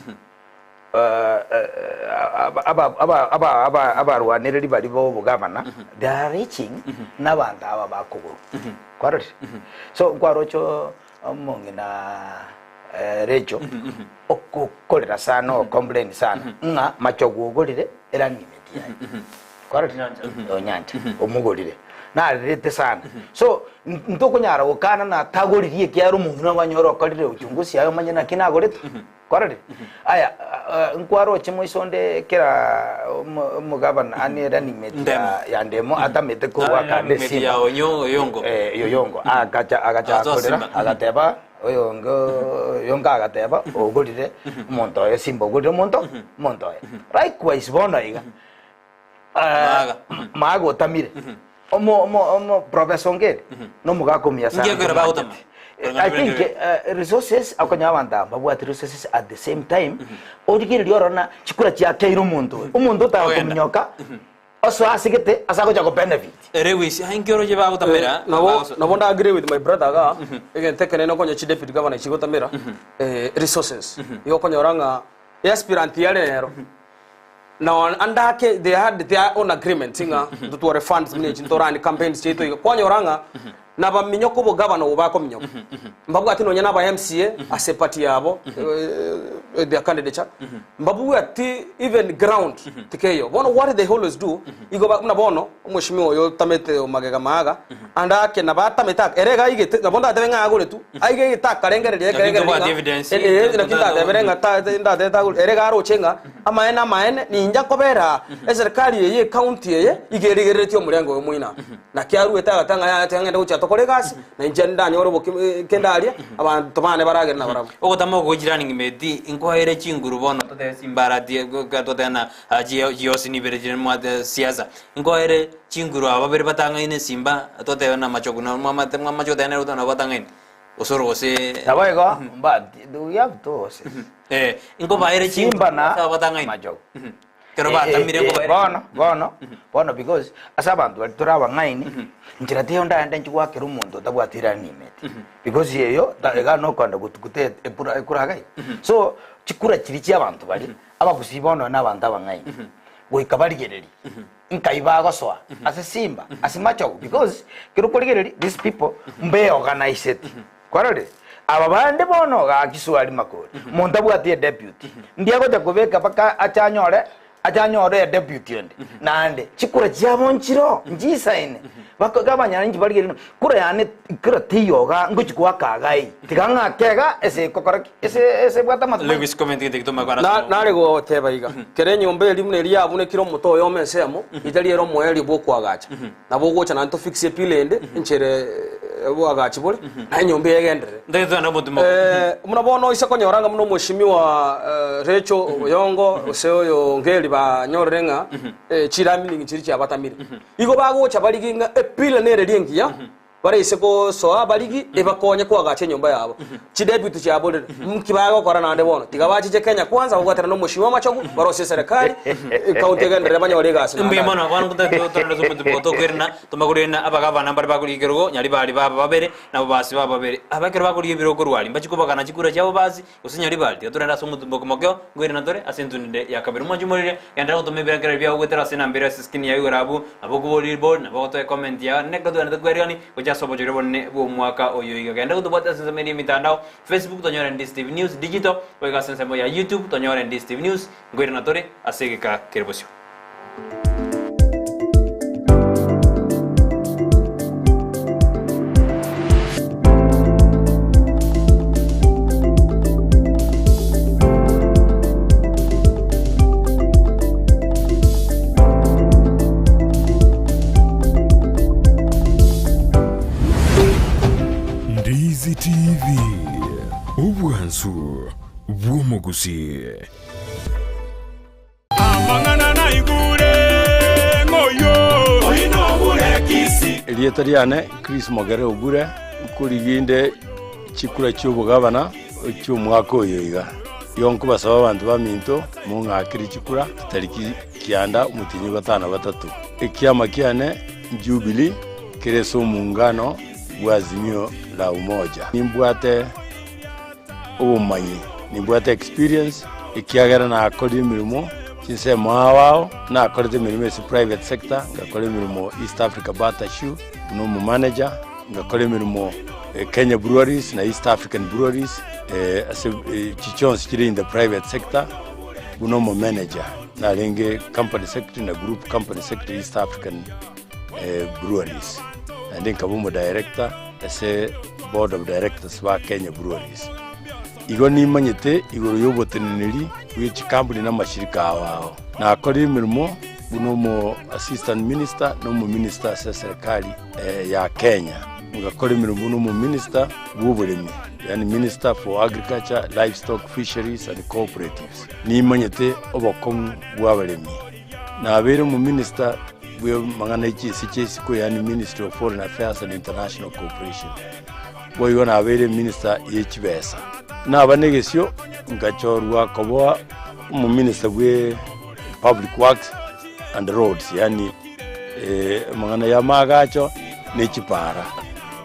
abarwaniriri bari bo bugabana they are reaching n'abantu aba bakuguru kwarori so kwarocho mongina rejo okukolera sana o complain sana nga machogugurire era nimeti yayi kwarori nyanja omugurire na rete sana so ntokunyara ukana na tagoririe kyaro umuntu nabanyoro akorire uchunguzi ayo manyana kinagorete kwarori aya nkwaro chimo isonde kera mugabana anera nimeti ya ndemo atamete ko wakande si yongo yoyongo agacha akorera agateba yonga agateba ogorire umuntu ayo simbo ogorire umuntu ayo likewise bona iga mago tamire omo professor ngere no mugakomia sana I think resources akonyabanda babwate resources at the same time odigire liorona chikura kya keiro umuntu takumnyoka oso asigete asako jako benefit rewisi hankero je bagutamera no bonda agree with my brother ga again tekene no konyo chi deputy governor chigotamera resources yo konyoranga aspirant yale nero now andake they had their own agreement singa to refunds manage ntorani campaigns chito kwanyoranga naba minyoko bo governor ubako minyoko mbabu ati nonya naba MCA asepati yabo their candidature mbabu ati even ground tikeyo bono what they always do igo ba na bono umweshimiwa yo tamete omagega maga andake naba tameta erega igete nabonda atebenga agole tu aige itakarengere evidence na kinda atebenga ta nda ta erega aro chenga amaene ninja kobera serikali ye county ye igerigeretio murengo muina na kiaru etagatanga ya tangenda ucha tokolegasi na injenda nyoro kendalia abantu bane baragera na barabo ogotamo gojirani ngimedi inkohere chinguru bono tote simbara die tote na jiosi ni berejene mwa siasa inkohere chinguru ababere batanga ine simba tote na machoguna macho tane rutana batanga ine osoro gose abayego mbadi do you have to inko baere simba na batanga ine macho kero bata mirengo bono because asabantu balituraba ngaini njira tiyo ndanda nchikwa kero umuntu tabwatira nimeti because yeyo daga no kwanda gutukute ekuragai so chikura chirichi abantu bali abakusibono n'abantu abangaini goikabarigereri nkaibago soa ase simba ase macho because kero kurigereri these people mbe organized kwarore aba bande bono ga kiswali makori muntu abwatie deputy ndiago takubeka paka achanyore deputy ndi nande chikura cyabonchiro njisaine bakagabanya nji barigere kura yane kura tiyoga nguchikwa kagai tikanga kega ese kokoraki ese bwata matu Lewis comment ndikito magwana na rego teba iga kere nyombe limwe ri yabune kiro muto yo mesemo itali ero mweli bokwa gacha na bogocha nanto fixe pilende nchere bwagachi bole na nyombe yegendere ndetwa na mutumo munabono isakonyoranga muno mweshimiwa Recho Oyongo oseyo ngeli ba nyorenga chiramining chiri cyabatamire igo bagocha bariginga epile nere riengia barese ko soa baligi ebakonye kwagacha nyumba yabo chidebitu cyabo mkibago kora nande bono tigabachi je Kenya kwanza kugatera no mushima machogu barose serikali county gendere banya oregasi mbe mana kwanu kutato tonda zo boto kwerna tomagurena abagabana bari bagurigero nyari bari baba babere nabo basi baba babere abakero baguriye biroko rwali mbachikubagana chikura cyabo bazi usinyari bali atorenda so mutumbo mokyo ngwerena tore asentunde yakabiri mwajumurire yandara kutomebera kera bya ugwetera sina mbere skin ya yurabu abogubori board naboto comment ya nekado na twerani kuja sobo jore bonne bo mwaka oyo igenda kutubota sense media mitandao Facebook tonyora Ndizi TV News digital wega sense ya YouTube tonyora Ndizi TV News ngwerena tore asegeka kerbosio Ndizi TV ubwansu bw'omugusi amangana na igure ngoyo oyino bure kisi Elieta ryane Chris Mogere ogure kuriginde chikura cy'ubugabana cy'umwaka oyoiga yonko basaba abantu baminto mu ngakiri chikura tariki kianda umutinyi batana batatu ekiama kiane Jubilee kereso muungano wazimio la umoja nimbwate ubumanyi nimbwate experience ikiagera na akodi mirimo kinse mawao na akodi mirimo si private sector ngakole mirimo East Africa Butter Shoe no manager ngakole mirimo Kenya Breweries na East African Breweries as chichons kiri in the private sector no manager na lenge company secretary na group company secretary East African Breweries and then kabumo director as a board of directors wa Kenya Breweries igo ni manyete igoro yoboteneri which company na mashirika wao na akori mirimo buno mo assistant minister no mo minister sa serikali ya Kenya ngakori mirimo no mo minister w'uburimi yani minister for agriculture livestock fisheries and cooperatives ni manyete obokom bw'abarimi na abere mo minister we mangana chisi ko yani Ministry of Foreign Affairs and International Cooperation boy wana abere minister yechibesa na abanegesyo ngachorwa koboa mu minister we public works and roads yani mangana ya magacho nechipara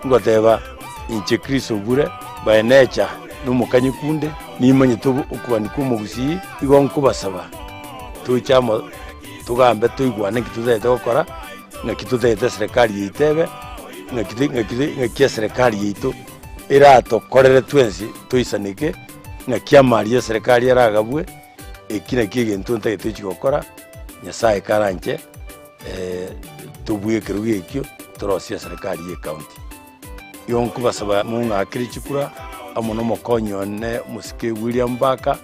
ngoteba inche Kristo bure by nature no mukanyikunde ni manyito ukubani kumugusi igonko basaba tuchamo tugambe tuigwane kituzete gukora na kituzete serikali yitebe na kia serikali yitu iratokorere twensi tuisanike na kia maria serikali yaragabwe ekina kigentu ntagetuchi gukora nyasaye karanche tubuye kirugi ekyo torosia serikali ye county yonku basaba munga akirichikura amono mokonyo ne musike William Baka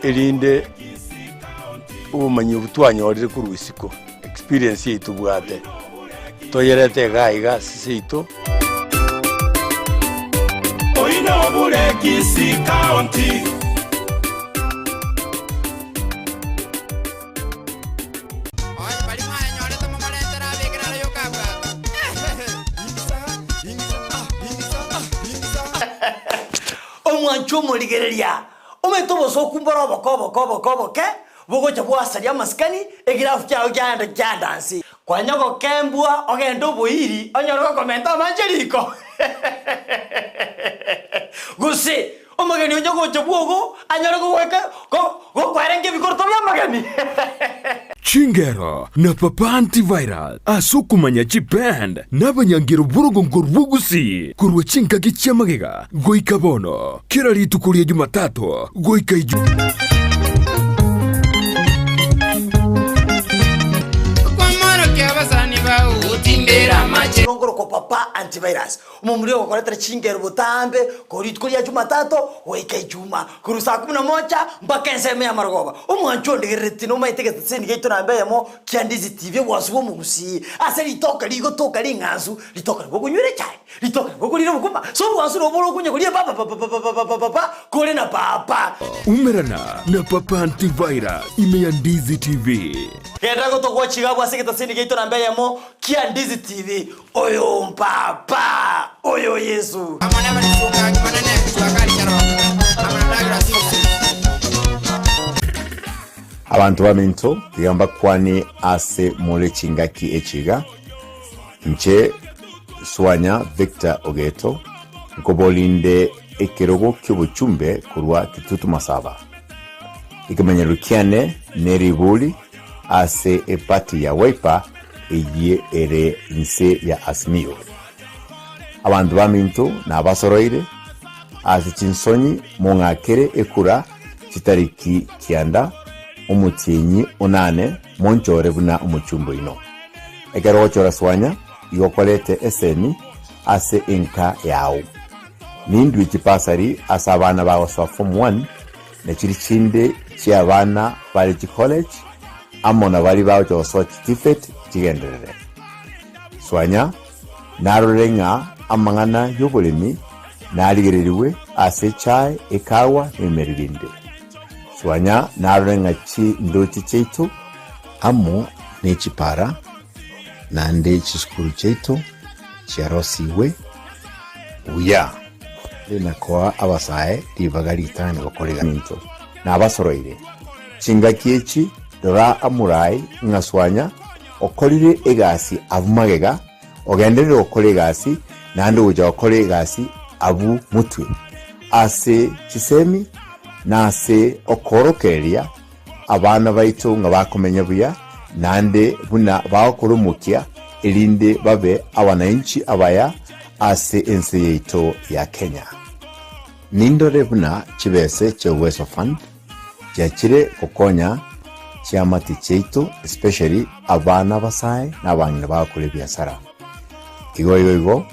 elinde ubumanyi butwanyorire ku rwisiko experience yitu bwate toyerete gaiga sisito oyino bure kisi county omwancho moligereria ometoboso kumbara bokobo ke bogocha bwasaria maskani egirafu kyao kyanda kyandansi kwanyoko kembwa ogendo boiri onyoro komenta manjeriko gusi omageni onyo gocha bwogo anyoro gweka go kwarenge bikorto bya magani Chingero na papa antiviral asukumanya chipend n'abanyangiro burugongo rwugusi kurwa chinka gicyamagega goikabono kira ritukurie Jumatatu goikaiju Ngoro ko papa antivirus umumuri ko koletera chingero butambe ko ritko ya Jumatatu weka ijuma kurusa 11 mpaka nseme ya marogoba umwancho ndigiriti no maitege tsini geto nambeyemo kya Ndizi TV wasubo mugusi ase litoka ligo toka linganzu litoka ngo kunywere cyane litoka ngo kurira bukuma so bwansu no bolo kunye kuriye papa kole na papa umerana na papa antivirus ime ya Ndizi TV. Genda gutogwa chigabwa sigita sini geito na mbele mo kia Ndizi TV. Oyo mpapa, oyo Yesu. Abantu baminto yamba kwani ase mole chingaki echiga nche Swanya Victor Ogeto nkobolinde ekerogo ky'obuchumbe kurwa kitutu masaba ikamenyerukiane neribuli ase epati ya Wiper egie ere nse ya Asmio. Abantu baminto na basoroire ase chinsonyi mongakere ekura chitariki kianda umutienyi onane monchore buna umuchumbo ino ekero chora Swanya yokolete eseni ase inka yao nindwi chipasari asa abana bawo sa form 1 na chirichinde chi abana bali chi college amona bali bawo cho so certificate chigenderere. Swanya narorenga amangana yobulemi naligereriwe ase chai ekawa emeririnde. Swanya narorenga chi ndochi cheito amo nechipara nande chiskuru cheito chiarosiwe uya lena kwa abasae libagari tane bakorega minto na abasoroire chingaki echi dora amurai ngaswanya okorire egasi avumagega ogenderere okore egasi nande uja okore egasi abu mutwe ase chisemi na ase okorokeria abana baitu nga bakomenya buya nande buna bakorumukia elinde babe abananchi abaya ase ense yeito ya Kenya. Nindore buna chibese cheweso fund chachire kokonya chiamati cheito especially abana basae na abana bakore biasara. Igo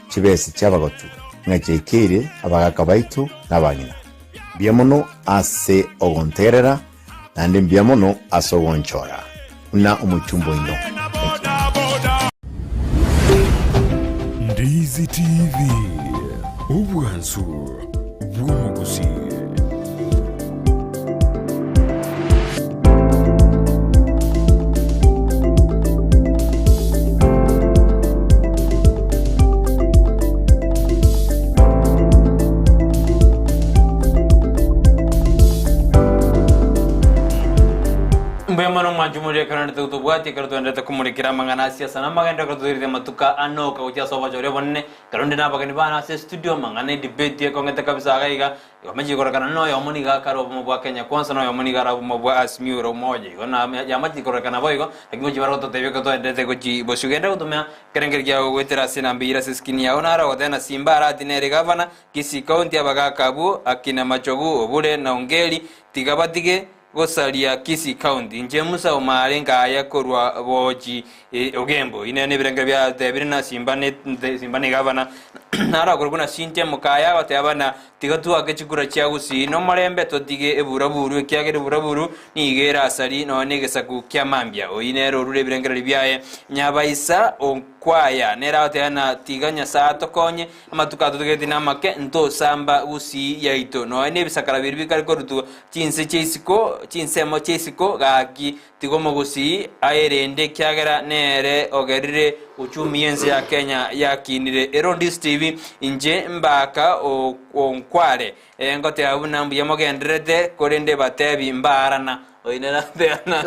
chibese chabagotu ngachekere abagaka baitu nabanyina. Biamono ase ogonterera nande biamono asogonchora. Una umuchumbo ino. Ndizi TV ubwansu bw'umuguzi. Mbemano majumuri karana tutubwati karatu ndata kumurikira mangana Sisa N'Amagenderero diride matuka anoka uja soba jore bonne karonde nabagani bana se studio mangana debate ye kongeta kabisa gaiga yamaji korakana no yomoni ga karo mu Kenya kwanza no yomoni ga rabu mu Asmio ro moje ona yamaji korakana boigo lakini jibaro to tebe ko to ndete ko ji bosugenda utumya kerengergia wetera sina mbira siskini ya onara odena simbara dinere gavana kisi county abaga kabu akina machogu obule na ongeli tigabatige gosalia Kisi County njemusa omarenga yakorwa boji ogembo inene birenga bya debirina simbane gavana nara gorguna sinte mukaya bate abana tigatu agechikura cyagusi no marembe todige eburaburu kyagere buraburu nigera asali no negesaku kyamambya oinero rure birenga libyaye nyabaisa kwaya nera otena tiganya sa tokonye amatuka tugeti namake nto samba usi yaito no ene bisakara birbikari korutu chinsemo cheisiko gaki tigomo gusi aerende kyagera nere ogerire uchumi yenze ya Kenya yakinire Ndizi TV inje mbaka onkware ngote abuna mbuye mogenderete korende batebi mbarana oinera teana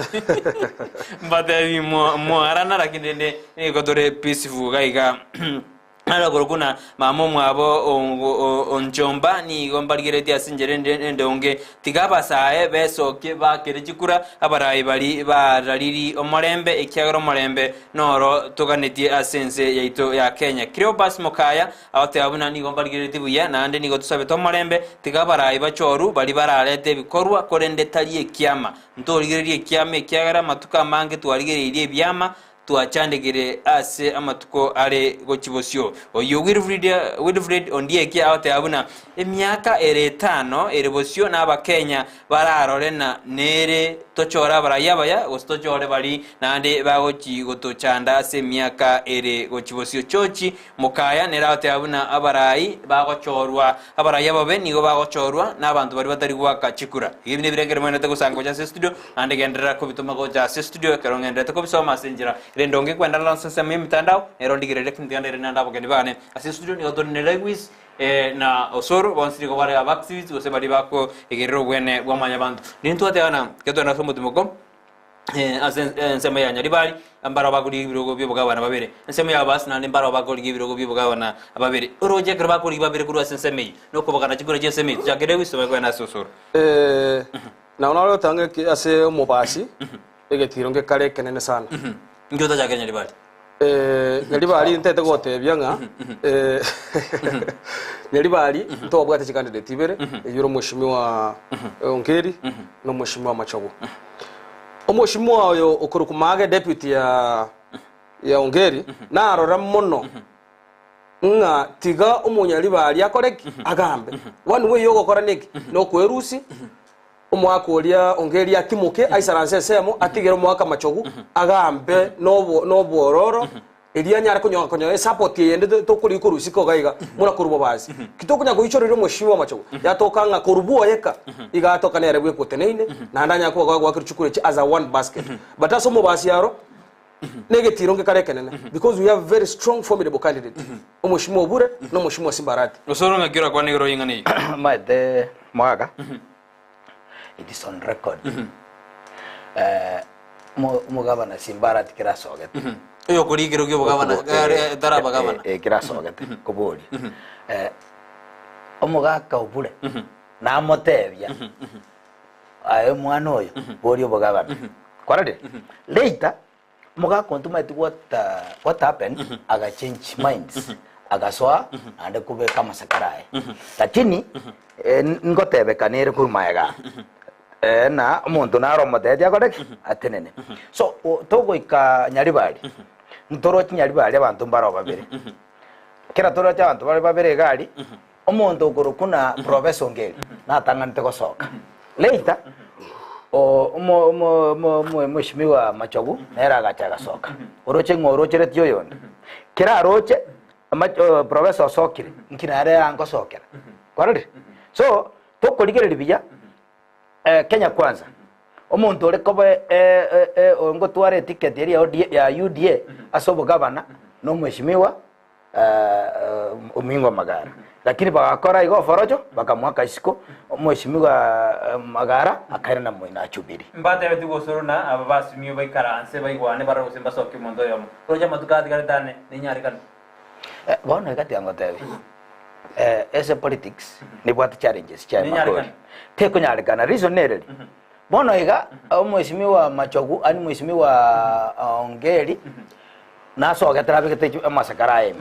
batebi mo arana lakini ne kodore peaceful gaiga ala goroguna mamo mwabo onjomba ni gombarigireti asinjere ndende onge tigaba sae beso ke ba kerejikura abarayi bali barariri omorembe ekyagoro morembe noro toganeti asense yaito ya Kenya Cleopas Mokaya awate abuna ni gombarigireti buya nande ni gotusabe to morembe tigabarayi bachoru bali bararete bikorwa korende tali ekyama ntorigireri ekyama ekyagara matuka mange twarigireri ebyama twachandikire ase amatuko are gochibosio oyo Wilfred Ondieki aote abuna emyaka ere 5 ere bosio na abakenya bararorena nere tochora barayabaya gostochore bari nande bagochi gotochanda ase emyaka ere gochibosio chochi mukaya neraote abuna abarai bagochorwa abarayaba be nigo bagochorwa n'abantu bari batari gwaka chikura ibi ne birengere mwana tegusango ja studio ande gendera ko bituma go ja studio kerongende te ko bisoma senjira rendonge kwenda lansa mi mitandao erondigire rek ndiyande nanda bogeni bane ase studio ni odonne lewis na osoro bonsiri ko bare abactivity ose bari bako egerero gwene bwamanya bantu nintu ateana keto na somo timoko nsema ya nyaribali ambara baguri birogo byobugabana babere nsema ya bas na mbara baguri birogo byobugabana ababere oroje kera baguri babere kuri nsema no kubagana kigore je nsema cyagere wisoma ko na sosoro na unalo tange ase umubasi egetiro nge kare kenene sana ngota cyagere nyaribali nyaribali ntete gotebya nga nyaribali to bwate candidate ibere yuro mushimiwa Ongeri no mushimiwa Machogu omushimiwa oyo okurukumage deputy ya Ongeri na arora muno nga tiga umunyaribali akoreki agambe one way yo gukora niki no kwerusi umwaka oria Ongeri atimuke aisaranse semo atigera umwaka Machogu agambe no bororo elia nyara kunyo support yende to kuri kurusi ko gaiga muna kurubo basi kitokunya kuichorero mushimiwa Machogu yatokanga kurubuo yeka igatoka nere bwe koteneine na ndanya ko gwa kirchukure as a one basket but aso mo basi yaro negetiro nge kare kenene because we have very strong formidable candidate umushimiwa Obure no mushimiwa Simbarati osoro ngagira kwa negero yingani maite mwaga it is on record mugabana Simbarati kirasogete yo kurigiro gyo bugabana dara bagabana kirasogete kuburi omugaka Obure na motebya ayo mwana oyo bori bugabana kwarade later mugaka ontumati what happened aga change minds agaswa ande kubeka masakaraye lakini ngotebe kanere kurmayaga na umuntu naro motedi akoreki atenene so togo ika nyaribali ntoro nyaribali abantu mbaro babere kera toro abantu bari babere gali umuntu ukurukuna professor Ongeri natangante gosoka later mushimiwa Machogu nera agacha gasoka oroche ngoroche retyo yonde kera aroche professor Sokire nkinare yango sokera kwarade so tokoligere biya Kenya kwanza umuntu ore kobe ngo tware ticket ya UDA asobo gavana no mheshimiwa Umingo Magara lakini bakakora igo forojo bakamwaka isiko mheshimiwa Magara akaira na moina chubiri mbate betu gosoro na ababasi miyo baikaranse baigwane bararo simba soki mondo yomo roja matukati garitane ninyari kan bona gati angotewe as a politics ni what challenges chama te kunyarikana reason nereli bono iga mheshimiwa Machogu ani mheshimiwa Ongeri nasoga tarabikete masakaraye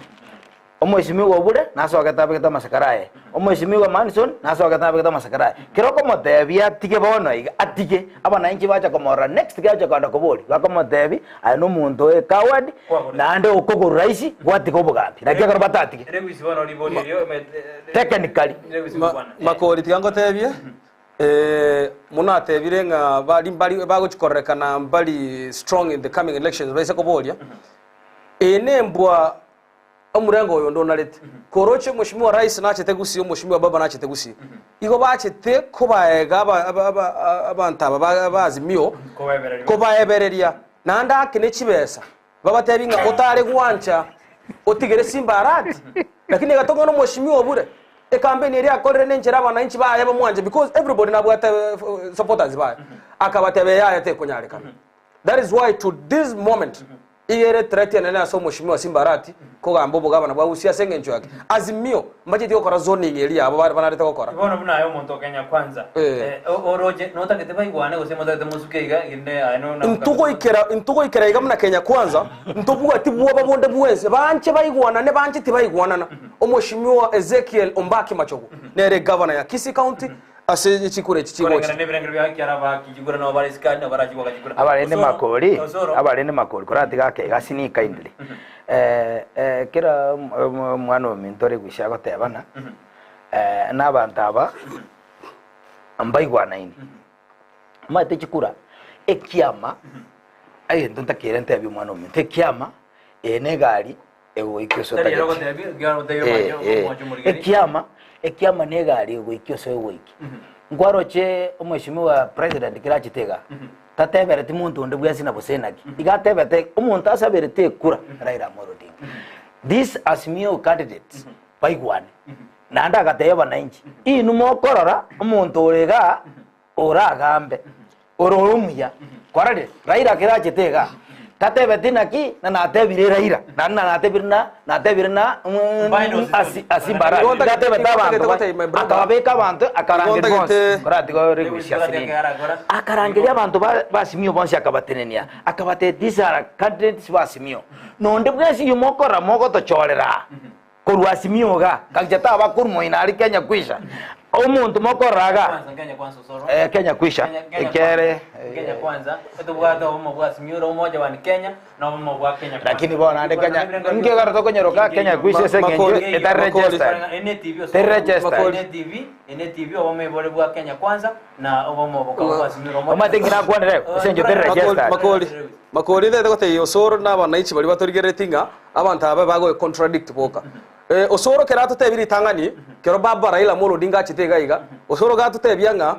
mheshimiwa Obure nasoga tarabikete masakaraye mheshimiwa Manson nasoga tarabikete masakaraye kiroko motebia atike bono iga atike abana inchi bacha komora next gacha kwanda koboli bakomotebi ano muntu ekawadi nande okoko raisi gwati kobugambi nakya batati rewisi bono liboni ryo technically makori tiango tebie munatebire nga bali bagochikorekana bali strong in the coming elections baise kobolia enembwa omurengo oyo ndonalete koroche mushimiwa rais nachete gusi mushimiwa baba nachete gusi igo bachete kubaega abantu bazimio kubaebereria nanda akine chibesa baba tebinga otare gwancha otigere Simbarati lakini gatonga no mushimiwa Obure the campaign area called Renchera and Inch by everyone because everybody now supporters by Akabatebe kunyarika. That is why to this moment iyere threaten na so mushimiwa Simbarati ko gambo gavana ba usia sengencho yake azimio majiti okora zoning area abo banareta okora bona buna yo muntu Kenya kwanza oroje nota kete baigwane gose moda de musukeiga inde ano na ntugo ikera iga muna Kenya kwanza ntobuga ati buwa babonde buwese banche baigwana ne banche tibaigwana na omushimiwa Ezekiel Ombaki Machogu nere governor ya Kisii County ase chikure chichigo Korengana nebrengere bya kyara ba kijigura no bari skani no baraji kwa kijigura abarende makori kuratiga ke gasini kindly kira mwana mintore gwisha gotebana n'abantu aba ambaigwana ini mate chikura ekiama aye ndonta kirente abi mwana minto ekiama ene gari ewo ikyoso ekiama ne gari ewo ikyoso ewo iki ngwaroche umweshimiwa president kirachitega tatebere ti muntu onde bwasi na bosenaki igatebete umuntu asabere te kura Raila Amolo Odinga this Azimio candidate baigwane nanda gateba nanji inu mokorora umuntu orega oragambe ororumuya kwarade Raila kirachitega tatebete naki na natebire Raila na natebirna asimbara tatebete abantu akabeka abantu akarangira bonse korati go regusha sini akarangira abantu basimio bonse akabatenenia akabate disara candidates basimio nonde bwesi yumokora moko to chorera korwa simio ga kakjata abakurmo inari Kenya kwisha umuntu mokoraga Kenya kwisha ekere Kenya kwanza etubwata omo bwa simio umoja wa Kenya na omo bwa Kenya lakini bona ande Kenya nge garato konyeroka Kenya kwisha sengenje etaregister NTV omo bole bwa Kenya kwanza na omo bwa simio omo amatengira kwanere senje register makori ndete gote osoro na banaichi bali batorigeretinga abantu aba bago contradict boka osoro kerato tebiri tangani kero baba Raila Amolo Odinga chitega iga osoro gato tebyanga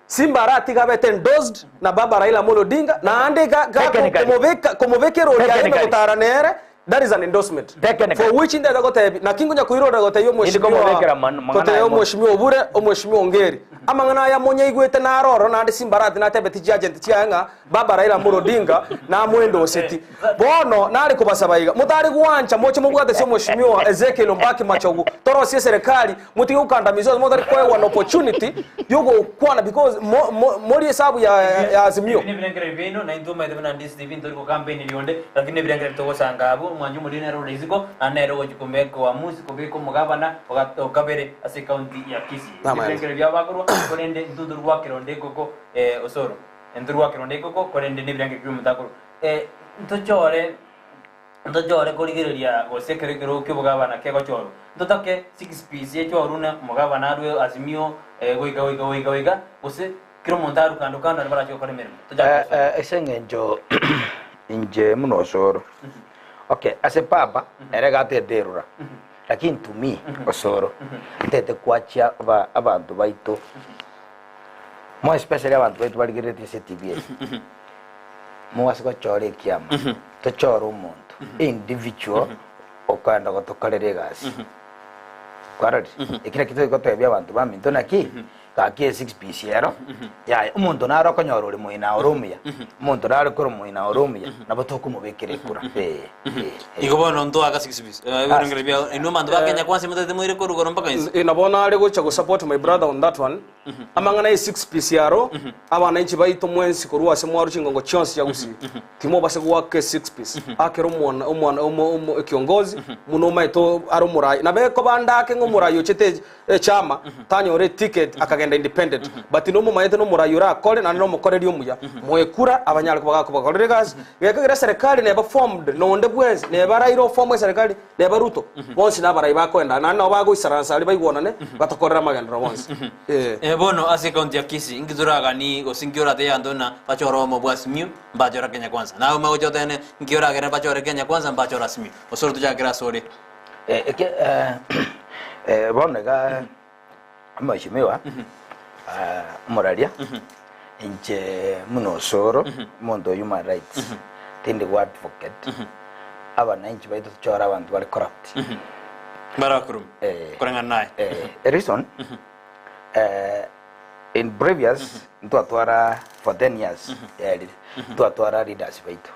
simbara tigabete endorsed na baba Raila Amolo Odinga na ande ga komoveke roli ya eme mutaranere. That is an endorsement for which in the gote na kingunya kuirora gote yo mweshimiwa obure omweshimiwa ongeri amangana ya monya igwete na aroro na ande simbarati na tebeti agent chianga baba Raila Amolo Odinga na mwendo oseti bono nari kubasabayiga mutari guancha moche mubwate sio mweshimiwa Ezekiel Mbaki Machogu toro sie serikali muti ukandamizo mutari kwa one opportunity yogo kwana because mori hesabu ya Azimio ni bilengere bino na induma de Ndizi TV ndori ko campaign lionde lakini bilengere to sangabo mwanju mulina ro riziko anero gojikomeko wa musi kobeko mugabana okabere ase county ya Kisii bilengere bya baguru konende ndundur wa kironde koko osoro ndur wa kironde koko konende ni bilengere kyo mutakuru ntochore korigereria gosekere kero kyo mugabana ke gochoro ntotoke 6 piece ye choruna mugabana arwe Azimio goiga ose kiro montaru kando bara chokore mermo esengenjo inje munosoro okay ase papa eregate derura lakini to me osoro tete kwachia abantu baito mo especially abantu baito baligirete CTV mo asiko chore kiama to choro umuntu individual okanda gotokarere gasi kwarari ikira kito gotebya abantu baminto naki kake 6 piece yero ya umuntu naro konyoro uri muina oromia umuntu naro koro muina oromia nabotoko mubekere kura igobono ndo aka 6 piece ngere bya ino mandu bakenya kwanse mutete muire ko rugo mpaka insi inabona ale gocha go support my brother on that one amangana 6 piece yaro abana inchi baito mwensi ko ruwa se mwaru chingongo chonsi ya gusi timo base wake 6 piece akero umwana kiongozi muno maito arumurai nabe ko bandake ngomurayo chete chama tanyore ticket akagenda independent but no mumayete no murayura akore na no mukoreri umuya mwekura abanyarwa bagakobakorere gas yekagira serikali neba formed no nde bwezi neba rairo form serikali neba ruto bonsi nabarayi bakwenda na no bago isaransa ali bayibonane batakorera magendero bonsi bono ase county ya Kisii ingizuraga ni osingiora te andona bachoro mo Azimio mbachora Kenya kwanza na ume ojotene ngiora gere bachora Kenya kwanza mbachora Azimio osoro tujagira sore bonega amashimiwa moralia inje munosoro mondo human rights tindi wa advocate abana inje baito chora abantu bali corrupt barakurum kuranga nae reason in previous ntwatwara for 10 years ntwatwara leaders baito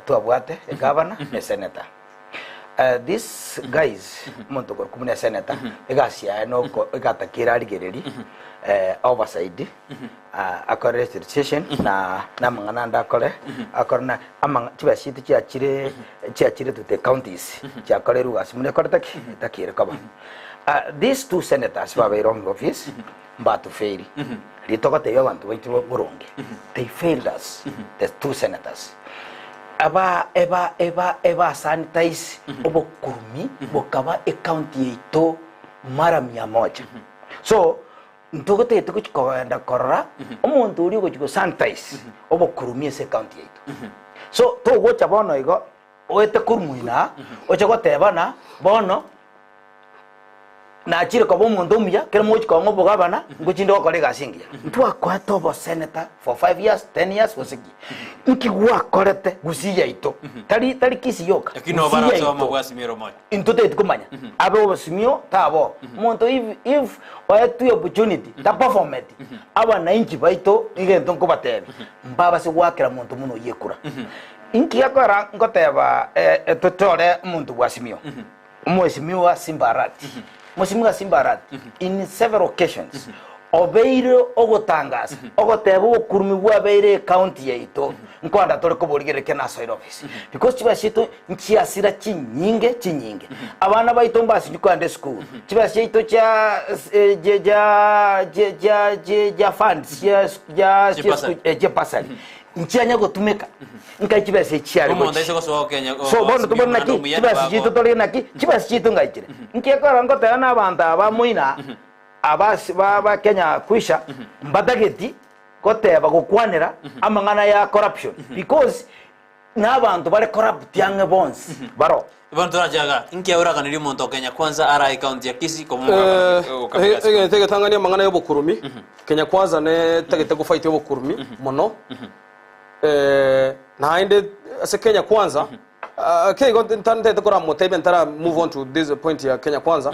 twabwate governor na senator these guys muntu ko kumune senator egasia no igatakira aligereri oversight akore registration na mangana ndakore akorna amanga tibashiti chiachire to the counties chiakore rugas mune kortaki takire kaba these two senators were wrong office mbatu fail litoko te abantu baitu boronge they failed us the two senators eba sanitize obokurumi bokaba county yeito mara 100 so ntogote tukuchikoenda korora omuntu uri gochiko sanitize obokurumi ese county yeito so to gocha bono igo oete kurumuina ocha gotebana bono na chire ko bomuntu umya kera mochi ko ngobo gabana nguchinde ko lega singia ntwa kwa tobo senator for 5 years 10 years wasiki nkigwa korete gusiya ito tari kisi yoka kino bara so mabwasimiro moja intote tukumanya abe obasimio tabo muntu if oetu opportunity ta performance aba na inchi baito ngento ko batebe mbaba se wakira muntu muno yekura inki yakora ngoteba totore muntu bwasimio mwesimio wa Simbarati Mheshimiwa Simbarati in several occasions obeire ogotangaza ogoteba okurumi gwa beire county yeito nkwanda tore ko borigere ke national office because chibashito nchiasira chinyinge abana baito mbasi kwande school chibashito cha funds ya pasali nchianya gotumeka nkachibase chiari umuntu ese ko Kenya so bono tubona ki chibase chito tole naki chibase chito ngachire nkekora ngota na abantu abamuina abasi ba Kenya kwisha mbadageti koteba gukwanira amangana ya corruption because n'abantu bare corrupt yange bonds baro Ibantu rajaga inki auraga niri muntu Kenya kwanza ara account ya kisi ko tege tangania mangana yobokurumi Kenya kwanza ne tege gufight yobokurumi mono na inde ase Kenya kwanza okay go tante tekora motebe ntara move on to this point ya Kenya kwanza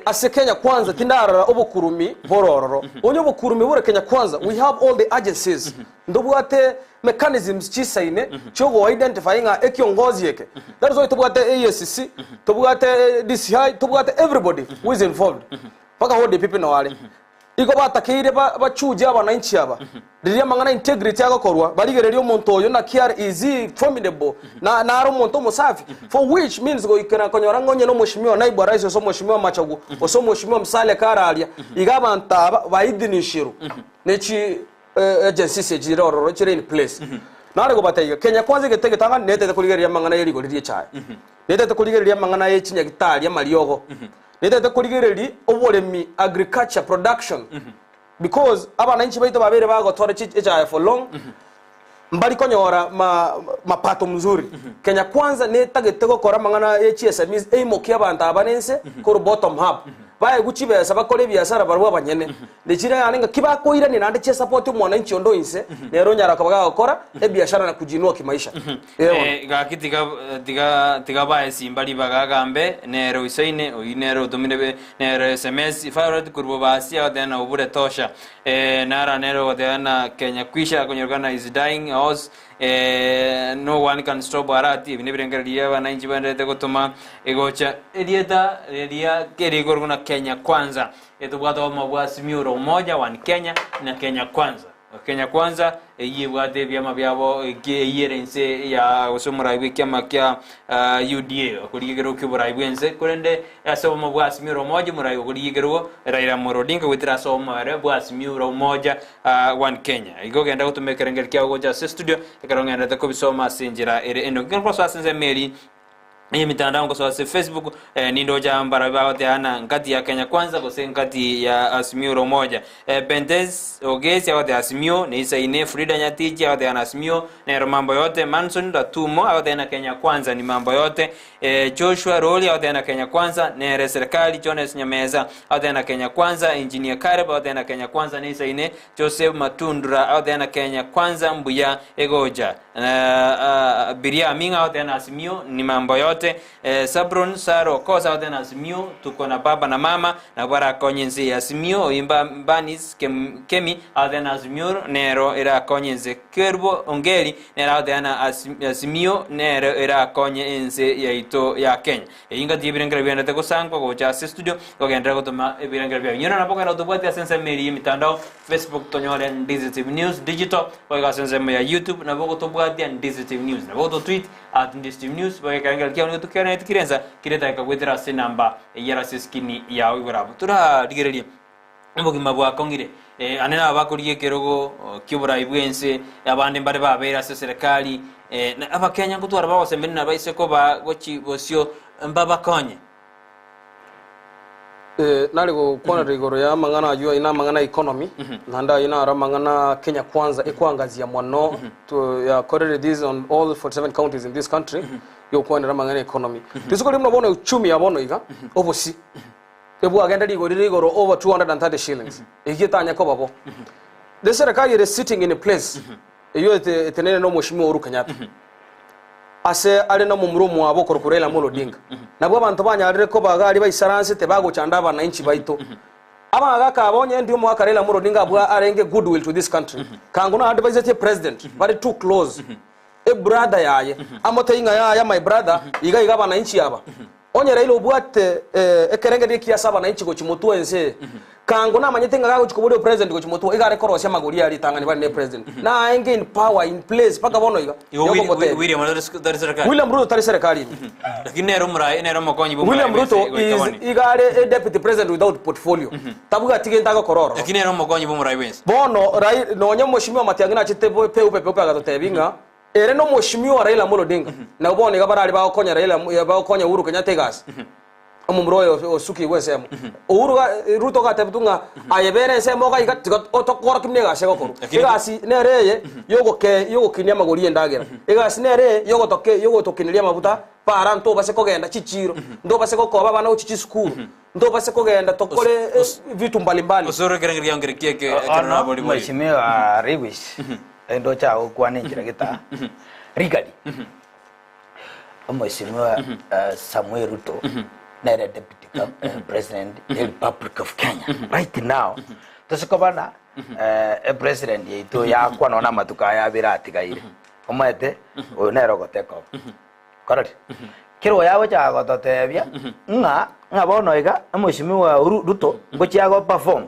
ase Kenya kwanza tindara obokurumi borororo onyo bokurumi bore Kenya kwanza we have all the agencies ndobwate mechanisms chisaine chogo identifying a ekiongozi yeke that is why tobwate ASC tobwate DCI tobwate everybody who is involved paka hold the people no wale iko batakire bachuje abananchi aba riria mangana integrity agakorwa barigererio umuntu oyo na care is formidable na aro umuntu musafi for which means go ikena konyora ngonye no mushimiwa naibu rais so mushimiwa machagu so mushimiwa msale karalia igabanta baidinishiro nechi agencies ejirororo chire in place nare go bataiga Kenya kwanza getege tanga netete kuligeria mangana yeri go ririe chai netete kuligeria mangana yechinya gitari ya mariogo netete kuligereri oboremi agriculture production because abananchi baito babere bagotore chicha for long mbali konyora mapato mzuri Kenya kwanza netagete gukora mangana HSMs eimokia abantu abanense ko bottom up baye guchibesa bakore biashara barwa banyene ndechira yanenga kibakoira ni nande che support mwananchi ondo inse nero nyara kabaga gukora biashara na kujinua kimaisha tiga baye simbali bagagambe nero isaine oinero domine nero SMS favorite kurbo basi odena obure tosha nara nero odena Kenya kwisha konyorgana is dying house no one can stop arati binebrengeria bananchi bandete gutuma egocha eria keri gorguna Kenya kwanza etubwata mabwasimiro moja one Kenya na Kenya kwanza Kenya kwanza yibwate byama byabo yerense ya osomura wikema kya UDA kurigero kiburayibwense kurende aso mabwasimiro moja murayo kurigero Raila Morodinga witira so mare bwasimiro moja one Kenya igogenda gutumekerengera kya goja studio ikaronga ndako bisoma sinjira ere eno ngirwa swasenze meri ni mitandao kwa sababu Facebook nindo jambara bawote ana ngati ya Kenya kwanza kwa ngati ya Azimio moja Pendes ogesi ya wote Azimio ni isaine Frida Nyatiji ya wote ana Azimio na mambo yote Manson Datumo ya wote ana Kenya kwanza ni mambo yote Joshua Roli ya wote ana Kenya kwanza na serikali Jones Nyameza ya wote ana Kenya kwanza Engineer Kareba ya wote ana Kenya kwanza ni isaine Joseph Matundra ya wote ana Kenya kwanza Mbuya Egoja Biria Minga ya wote ana Azimio ni mambo yote Sabron Saro kosa wadena Azimio tuko na baba na mama na bara konyenze Azimio imba banis kemi wadena Azimio nero era konyenze kerbo ongeri nera wadena Azimio nero era konyenze ya ito ya Kenya inga tibirengera byana te kusangwa go cha studio go gendera gutuma ibirengera bya nyona napoka na tubwati asense meri mitandao Facebook tonyore Ndizi News digital kwa asense ya YouTube na bogo tubwati Ndizi News na bogo tweet @Ndizi News kwa kangala tukana itikirenza kireta ikagwetera se namba yara siskini yawe burabu tura digerelie obogima bwakongire anena abakuriye kerogo kiburayi bwense abandi mbare babera se serikali abakenya ngutwara bagosembeni na baise ko bagochi bosio mbabakonye nari gukona rigoro ya mangana ajua ina mangana economy nanda ina ara mangana Kenya kwanza ekwangazia mwano to ya corridor this on all 47 counties in this country yo kwana mangana economy tisuko limno bono uchumi ya bono iga obosi ebu agenda rigoro over 230 shillings igitanya ko babo the serikali is sitting in a place iyo tenene no mheshimiwa Uhuru Kenyatta ase ari no mumurumu abo korokorela mulo dinga nabwo abantu banyarire ko bagari bayisaranse te bago chanda abana inchi baito aba agaka abonye ndi mu akarela mulo dinga abwa arenge goodwill to this country kango no advise the president very too close a brother yaye amote inga ya my brother iga bana inchi aba onye railo bwate ekerenge de kiasa bana inchi go chimutu ense kango na manyetenga gago chikubudo president go chimutu igare korosya maguri ari tangani bane president na enge in power in place paka bono iga William Ruto tari serikali lakini nero mokonyi bu William Ruto is igare a deputy president without portfolio tabuga tigenda go kororo lakini nero mokonyi bu murai wense bono rai no nya mheshimiwa Matiang'i chite pe agatotebinga ere no mheshimiwa Raila Amolo Odinga na ubone gabarari bakonya Raila bakonya Uhuru Kenyatta gas omumroyo osuki wesemo Uhuru Ruto gatebutunga ayebere semo ga otokora kimne gase gokoro igasi nereye yogo kinya magori endagera igasi nereye yogo tokiniria mabuta para nto base kogenda chichiro ndo base kokoba bana uchichi school ndo base kogenda tokole vitu mbalimbali osoro kerengeria ngerikieke kana boli boli mheshimiwa Riwish endo chao kwaninjira gita rigadi mheshimiwa Samuel Ruto na deputy president of the Republic of Kenya right now tusikobana president yetu ya kwanona matuka ya birati gaire omete onero goteko correct kiro yawe cha gototebia nga bono iga mheshimiwa Ruto ngochiago perform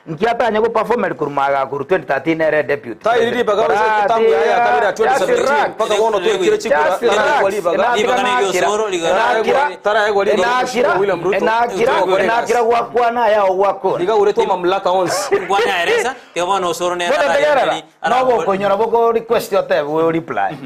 nkiatanya go perform el kurmaga kuru 2013 ere deputy tairi baga tangu ya kabira 2017 paka bono to kire chikura na kwalibaga libagana yosoro ligara tara ego ligo William Ruto na kira wakwana ya wako liga ureto mamlaka once ngwana eresa ke bono osoro ne no go konyora boko request yote we reply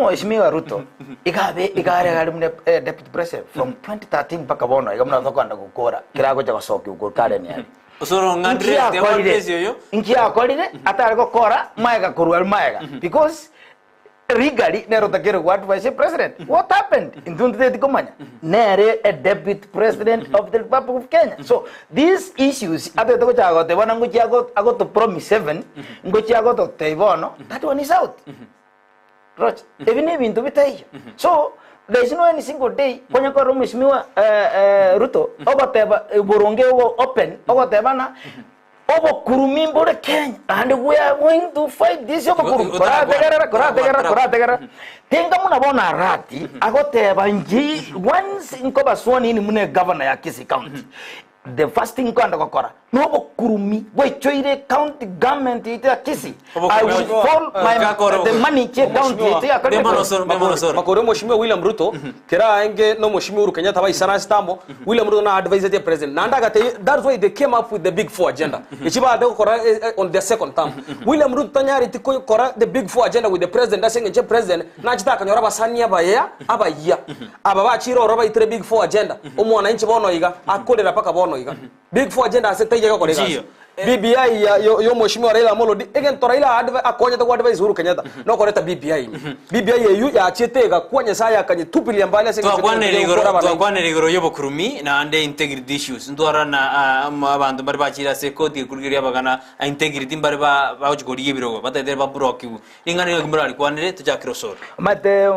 mheshimiwa Ruto igare galimne deputy president from 2013 mpaka bono igamna thokanda gukora kirago cha gasoki ukore ni ali osoro ngandre te wapesio yo inki akorire atari gukora maega kurwa maega because regally nero takero what vice president what happened in 2030 komanya nere a deputy president of the Republic of Kenya so these issues ato cha gote bana nguchi ago to promise 7 nguchi ago to teibono that one is out Roch, even into bitai. So there is no any single day when you go to mheshimiwa Ruto obateba boronge open obatebana obo kurumi mbore Kenya and we are going to fight this okuru kora tenga muna bona rati agoteba nji once inkoba swani ni mune governor ya Kisii County the first thing kwanda kokora no kurumi we choire county government ita Kisii I will fall my the money che county ita makoro mheshimiwa William Ruto kera enge no mheshimiwa Uhuru Kenyatta bai sana stambo William Ruto na advise the president nanda gate that's why they came up with the big four agenda ichiba de kokora on the second term William Ruto tanyari tiko kokora the big four agenda with the president asenge che president na chita kanyora basania baya abaya ababa chiro roba itre big four agenda omwana inchi bono iga akolera paka bono iga big four agenda asete yega kolega BBI yo mheshimiwa Raila Amolo Odinga again to Raila akonya to advise Uhuru Kenyatta no koreta BBI BBI yu ya chetega kwanya saya kanye tupilia mbali asenge to kwane rigoro yobo kurumi na ande integrity issues ndora na abantu bari bachira se kodi kurgiria bagana integrity bari ba bajugoriye birogo batede ba broki ingane ngimrali kwanire tujakiro soro mate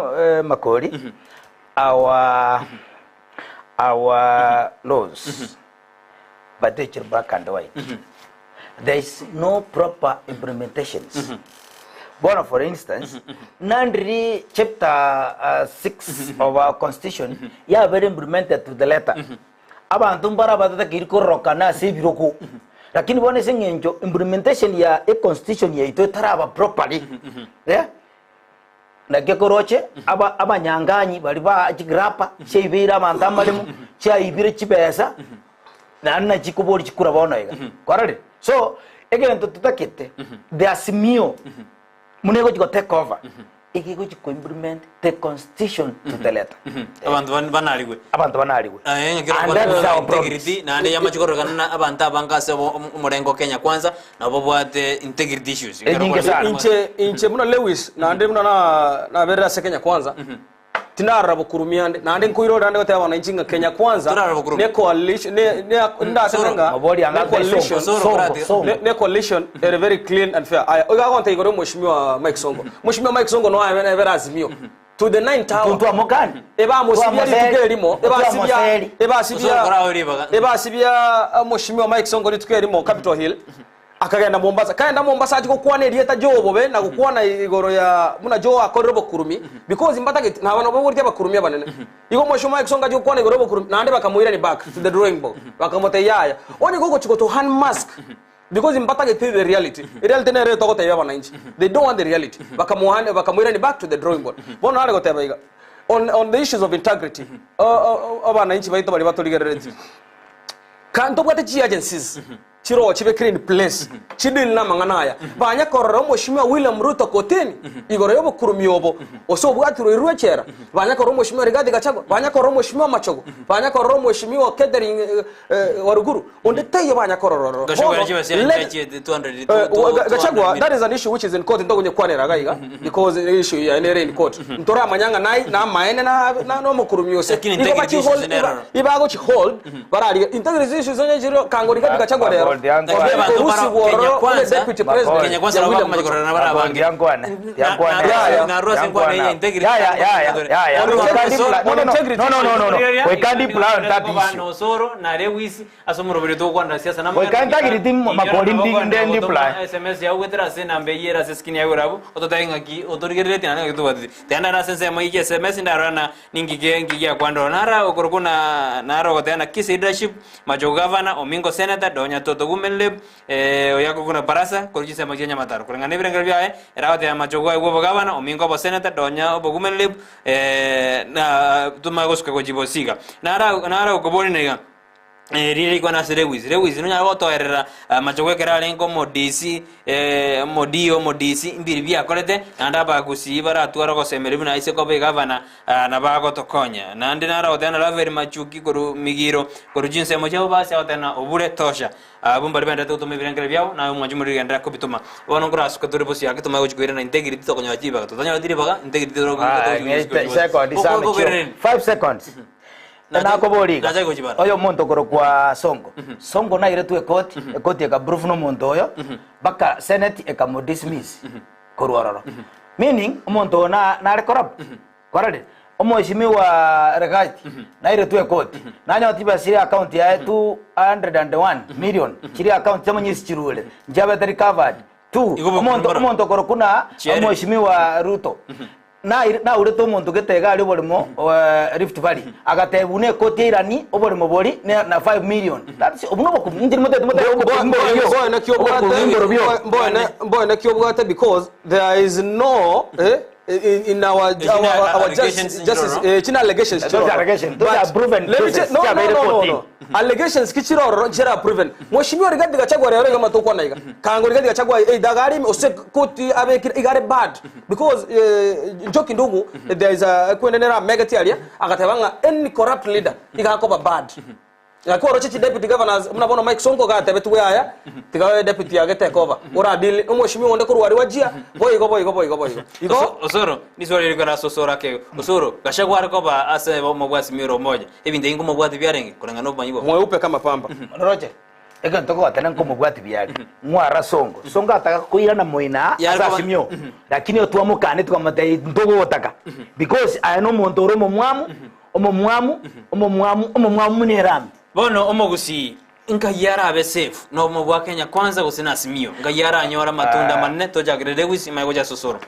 makori our laws but they are black and white there is no proper implementations Bona, for instance, Nandri chapter 6 of our constitution, yeah, very implemented to the letter. Abantu mbara batata kiriko rokana si biroko. Lakini bone sengenjo implementation ya a constitution ya ito taraba properly. Yeah? Na gekoroche aba nyanganyi bali ba jigrapa cheibira mandamalimu cheibire chibesa na chikubori chikura bono iga kwarare so egento tutakete the Azimio munego chiko take over igigo chiko implement the constitution to the letter abantu banarigwe and that's our integrity na ande yama chikorogana abantu abangase umurengo Kenya kwanza nabo bwate integrity issues inche muna Lewis na ande muna na berera se Kenya kwanza tinara bukurumia na ande nkuiro ande gote abana inchinga Kenya kwanza ne coalition ne ndasenga ne coalition are very clean and fair oga gonta igoro mheshimiwa Mike Songo no abera Azimio to the 9 tower tuntu amokani eba mosibia litukerimo eba sibia mheshimiwa Mike Songo litukerimo Capitol Hill akagenda Mombasa kaenda Mombasa ajiko kwana erieta jobo be na gukwana igoro ya muna jo akorero bokurumi because imbatage na bana boburya bakurumi abanene igo mheshimiwa Mike Songo ajiko kwana igoro bokurumi na ande bakamuira ni back to the drawing board bakamote yaya oni gogo chiko to hand mask because imbatage the reality nere to gote yaba nanchi they don't want the reality bakamuira ni back to the drawing board bono ale gote baiga on the issues of integrity abananchi baito bali batoligerereti kanto bwate chi agencies chiro chibe clean place chidil na manganaya banya kororo mheshimiwa William Ruto koteni igoro yobo kurumyobo oso bwatiro irwechera banya kororo mheshimiwa Rigathi Gachagua banya kororo mheshimiwa Machogo banya kororo mheshimiwa Catherine Waruguru ondetaye banya kororo Gachagua that is an issue which is in court ndogonye kwanera gaiga because the issue ya nere in court ntora manyanga nai na maene na no mukurumyose ibago chi hold barari integrity issues onye jiro kango Rigathi Gachagua Kenya kwanza na kama jikora na bara bangi na rose kwa ile integrity no we can't plan that issue no soro na Lewis asomoro bere to kwanda siasa na we can't integrity makoli ndi plan SMS ya wetra sena mbeyera seskini ya urabu ototainga ki otorigerete na kitu bati tena na sense mo iki SMS ndarana ningi ya kwanda nara okorokuna nara gotena kisi leadership majo governor omingo senator donya toto gumenleb oyako kuna barasa korujise magenya mataro kulingana ne birenga byae erawate ya majogo ego gavana omingo bo senator donya obo gumenleb na tumagoska ko jibosiga nara ukoboni nega riri kona Lewis no nyabo toerera majogo kera lengo modisi modisi mbiri bya korete nanda bagusi bara twara ko semeri bina ise ko be gavana na bago tokonya nandi nara otena la very machuki koru migiro koru jinse mo jabo basi otena obure tosha bumba ribenda to me birengere byao na mwajumuri gendra ko bituma wono grass ko turibosi ya kituma ujugwira na integrity to konyo ajiba to tanya diri baga integrity ro ko 5 seconds na ko boriga oyo muntu koro kwa Songo na ile tu ekoti eka proof no muntu oyo baka senate eka mo dismiss korororo meaning umuntu na re corrupt korade omheshimiwa Rigathi na ile tu ekoti na nyoti basiri account ya 201 million chiri account chamo nyisi chirule njabe recovered umuntu koro kuna omheshimiwa Ruto na ure to muntu getega ari borimo Rift Valley agatebune koti irani oborimo bori na 5 million that's obuno bokumindiri mutete boy na kyobwate because there is no in our justice china allegations those are proven no allegations kichiro jera proven mheshimiwa Rigathi Gachagua rero kama to kwana iga kango Rigathi Gachagua dagari ose koti abe igare bad because njoki ndugu there is a kwenenera megati area agatebanga any corrupt leader igakoba bad yako rochi deputy governors mnabona Mike Songo ga tebetwe aya tigawe deputy yage take over ora deal umheshimiwa onde ko wari wajia boy osoro nisori liko na sosora ke osoro Gachagua ariko ba ase mo bwasi miro moja hivi ndingo mo bwati byarenge kulangana obanyibo mweupe kama pamba roche ega ntoko atana ko mo bwati byari mwara Songo ataka kuira na moina Azimio lakini otwamukane tukamate ndogo otaka because ayano muntu oro omomwamu munerambi bono omogusi nkayara abe safe no mo bwa Kenya kwanza gusina Azimio nkayara anyora matunda manne to jagre Lewis imagoja sosoro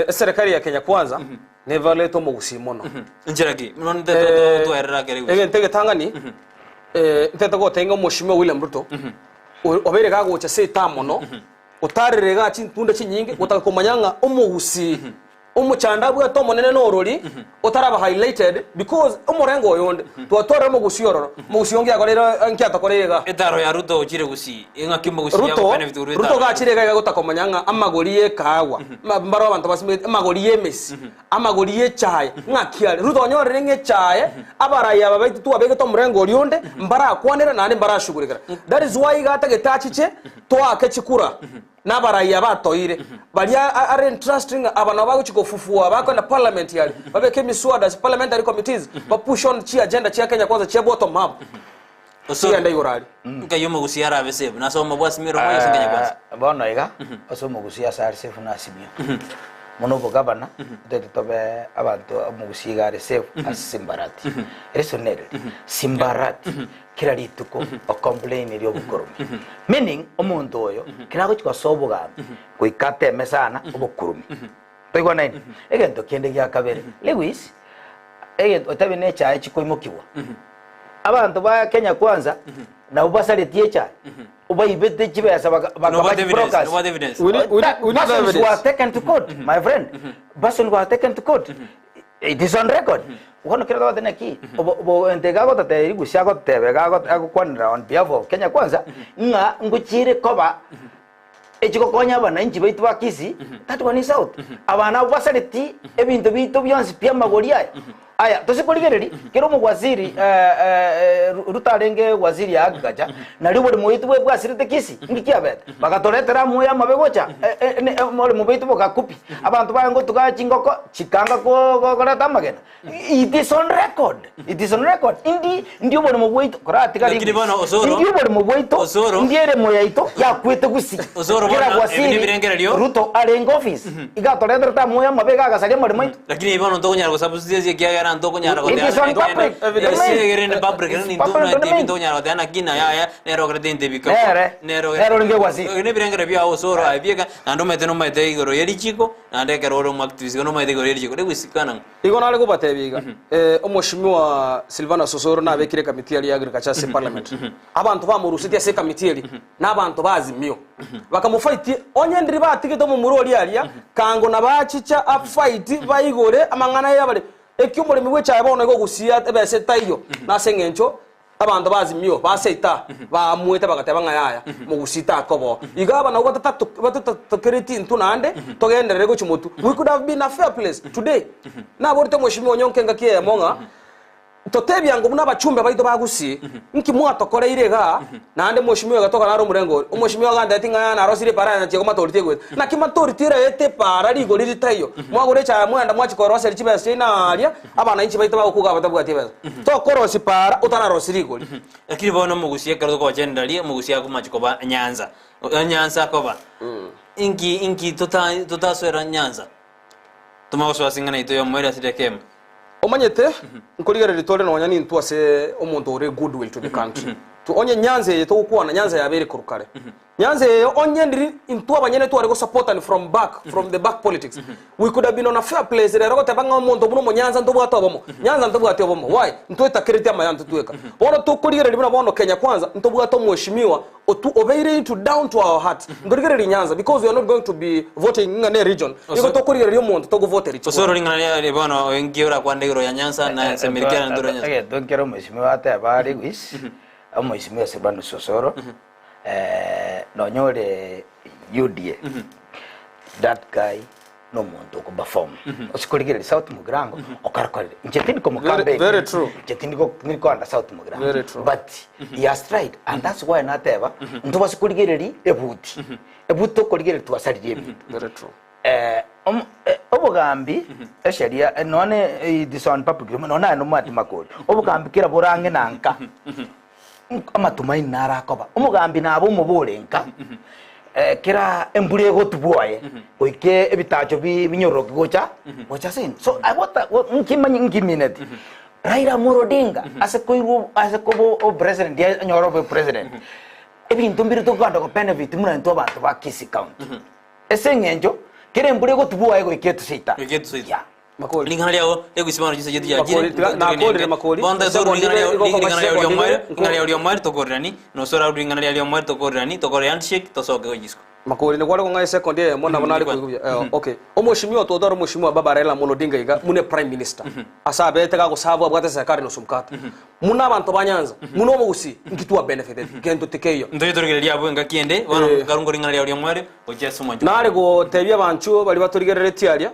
serikali ya Kenya kwanza never let omogusi mono njiragi non de to erra gere ege ntege tangani ntete ko tenga mheshimiwa William Ruto obere ga gocha se tamono utarire ga chintunda chinyinge utaka komanyanga omogusi umuchanda bwa to monene no rori utaraba highlighted because umurengo yonde twatwara mu gusiororo mu gusiyongia korera nkiata korega etaro ya ruto uchire gusi inga kimbo gusi ya benefit ruto gachirega gutakomanyanga amagoriye kawa mbaro abantu basime amagoriye mesi amagoriye chaye ngakiare ruto nyorere nge chaye abaraya babaitu tu abege to murengo yonde mbara kwanera nane mbara shugurikara that is why gata getachiche to akechikura n'abaraya batoire bari are interesting abana baguchikofufua bako na parliament yali babeke miswada parliamentary committees ba push on chi agenda chi Kenya kwanza chi bottom up osoro nda yorali ngayoma gusiara abese na so mabwasi miro moyo Kenya kwanza bono iga osomo gusia sari sefu na simio mono bogabana dede tobe abantu mugusiga ari sefu asimbarati resonere simbarati kira rituko o complain iri obukorumi meaning omuntu oyo kirago chikosoboga kuikate mesana obukorumi toigwa nini egento kende gya kabere lewis egento otabe ne chae chikoimokiwa abantu ba Kenya kwanza na ubasaletie chae ubaibete chibesa bakabaki brokers we were taken to court my friend person was taken to court it is on record wono kira gotene ki bo entega gotate iri gusia gotebe agukwanira on behalf of Kenya kwanza nga nguchire koba echiko konya bana inchi baitu bakisi that one is out abana basaleti ebintu bitu byonsi pia magoria aya tosikuligereri kero mu waziri rutarenge waziri agaja na ribori moitu bwe bwasirite kisi ngikiabeta bagatoretera muya mabegocha mole mu baitu bokakupi abantu bango tukachingoko chikanga ko korata magena it is on record ndi bori mu baitu korati kali ndi bori mu baitu ndiere moyaito yakwete gusi kira waziri ruto arengo office igatoretera muya mabega agasalia mole moitu lakini ibono ntokunyara kwa sababu sisi kiagara ntokonyara kwa nero nge waziri ne birengere bya osoro abiega ando mete no mete igoro yeri chiko ande karoro activist no mete igoro yeri chiko de wisikana igona ale kubatebiga omoshimiwa Silvana Sosoro na bekire committee ya agriculture se parliament abantu bamurusite se committee n'abantu bazimio bakamufight onye ndiri batigito mu murori alia kango na bachicha up fight bayigore amangana yabale ekyumole miwe cha bono go gusia ebese tayo nasengencho abantu bazimio baseita bamwete bagateba ngayaya mu gusita akobo igaba na batatu kereti ntunande togenderere go chimutu we could have been a fair place today na borite moshimiwa nyonke ngakie monga totebya ngo muna bachumbe baito bagusi nki mwatokore irega nande moshimiwa gatoka naro murengo umushimiwa ganda tinga na rosire para na chego matorite gwe na kimatorite ete para ligo liritayo mwagore cha mwanda mwachikoro seri chibese na alia abana inchi baito bakuga batabwatibeza to korosi para utana rosirigo lakini bono mugusie karo ko agenda mugusia ku machikoba nyanza koba inki tota nyanza tumagoso asingana ito yo mwera sidekem omanyete nkoligere litole no nyani ntwase omuntu ore goodwill to the country to onye nyanze yeto ukwana nyanza yabere kurukare nyanze onye ndiri intwa banyene to arego support and from the back politics we could have been on a fair place rero ko tabanga omuntu buno nyanza ntobwato bomo nyanza ntobwato bomo why ntweta kiriti amayantu tweka bono to koligere libona bono Kenya kwanza ntobwato mweshimiwa otu obeyire into down to our heart ngoligere nyanza because we are not going to be voting in a region iko to koligere yomuntu to go vote richo osoro lingana bono engiora kwandegero ya nyanza na semirikana ndoro nyanza okay donkero mweshimiwa ate abari wis mweshimiwa Silvana Sosoro no nyore UDA that guy no muntu ko perform osikuligere South Mugrango okarakore njetini ko mukambe very true njetini ko niko anda South Mugrango but he has tried and that's why nateba ntu basikuligere ebuti okuligere twasalire very true obugambi esharia none this on public none no mati makoli obugambi kira burange nanka amatumaini narakoba umugambi nabo muburenka kira embure gotuboye oike ebitacho binyoroke gocha sin so I want nkiminute Raila Morodinga asekobo president ya nyorobe president ebintu mbiri to kwanda ko benefit muna nto abantu bakisi county esengenjo kira embure gotuboye goike tusita makoli lingana leo kusimama jinsi yetu ya jiri na kodi makoli bonda zoro lingana leo mwari to korani no sora lingana leo mwari to korani to korean shake to soke ojisko makori ne kwale ngai second year mona bonali ko okay omoshimiwa to daro moshimiwa baba Raila Odinga iga mune prime minister asabe teka ko sabo abwate sakari no sumkata muna abantu banyanza muno mugusi nkitwa benefited gento tekeyo ndo yitorigereria abo ngakiende wana garungori ngana lya mwere ojesu mwanjo nare go tebya banchu bali batorigerere tiaria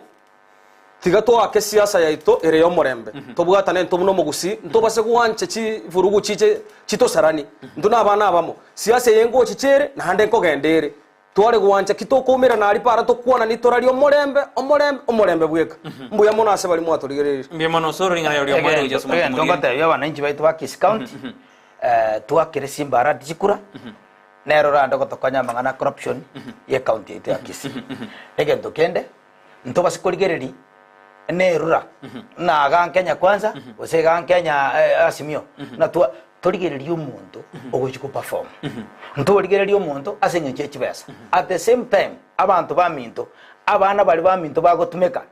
tigato ake siasa yaito ere yo morembe tobwatane ntomuno mugusi ntobase kuwanche chi vurugu chiche chito sarani nduna abana abamo siasa yengo chichere na hande ko gendere tware kuwancha kitokomera nari para to kuona nitorari omorembe bweka mbuya mona ase bali mwatorigerere mbiya mono soro ngana lya mwere ojesu mwanjo ndongo tebya bananchi baitu ba Kisi County twakire simbara dikura nero rando gotokonya mangana corruption ye county ite Kisi egento kende ntobase kurigereri nerura na ga Kenya kwanza osega Kenya asimio na torigereria umuntu ogochiko perform ntorigereria umuntu asengeche chibesa at the same time abantu baminto abana bali baminto bagotumeka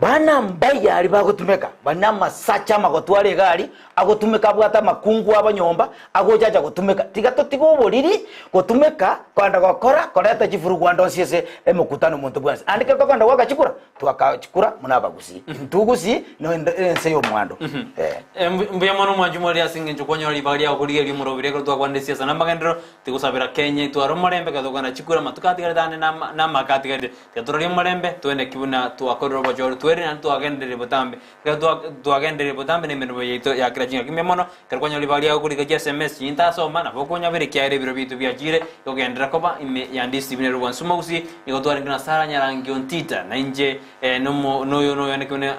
bana mbaya ali bagotumeka bana masacha magotware gari agotumeka bwata makungu abanyomba agojaja gotumeka tigato tigoboriri gotumeka kwanda gokora koreta chifurugu ando siese emukutano muntu bwanze andike kwanda wakachikura twakachikura munabagusi ntugusi no ense yo mwando mbuya mono mwanju mori asinge nchokonyo ali bali akuriye li murobire ko twakwande Sisa N'Amagenderero tigusabira Kenya itwaro morembe kadogana chikura matukati gardane na makati gade tyatorori morembe twene kibuna twakorero bajoro twere na twagendere botambe twagendere botambe ne meno yeito ya kirajinga kimemono karkwanya libali akuri ka SMS inta soma na bokonya bere kyare biro bitu byajire yogendera koba ime yandisi bine rubansuma usi igotwara ngina sara nyarangi ontita na nje no yo ne kune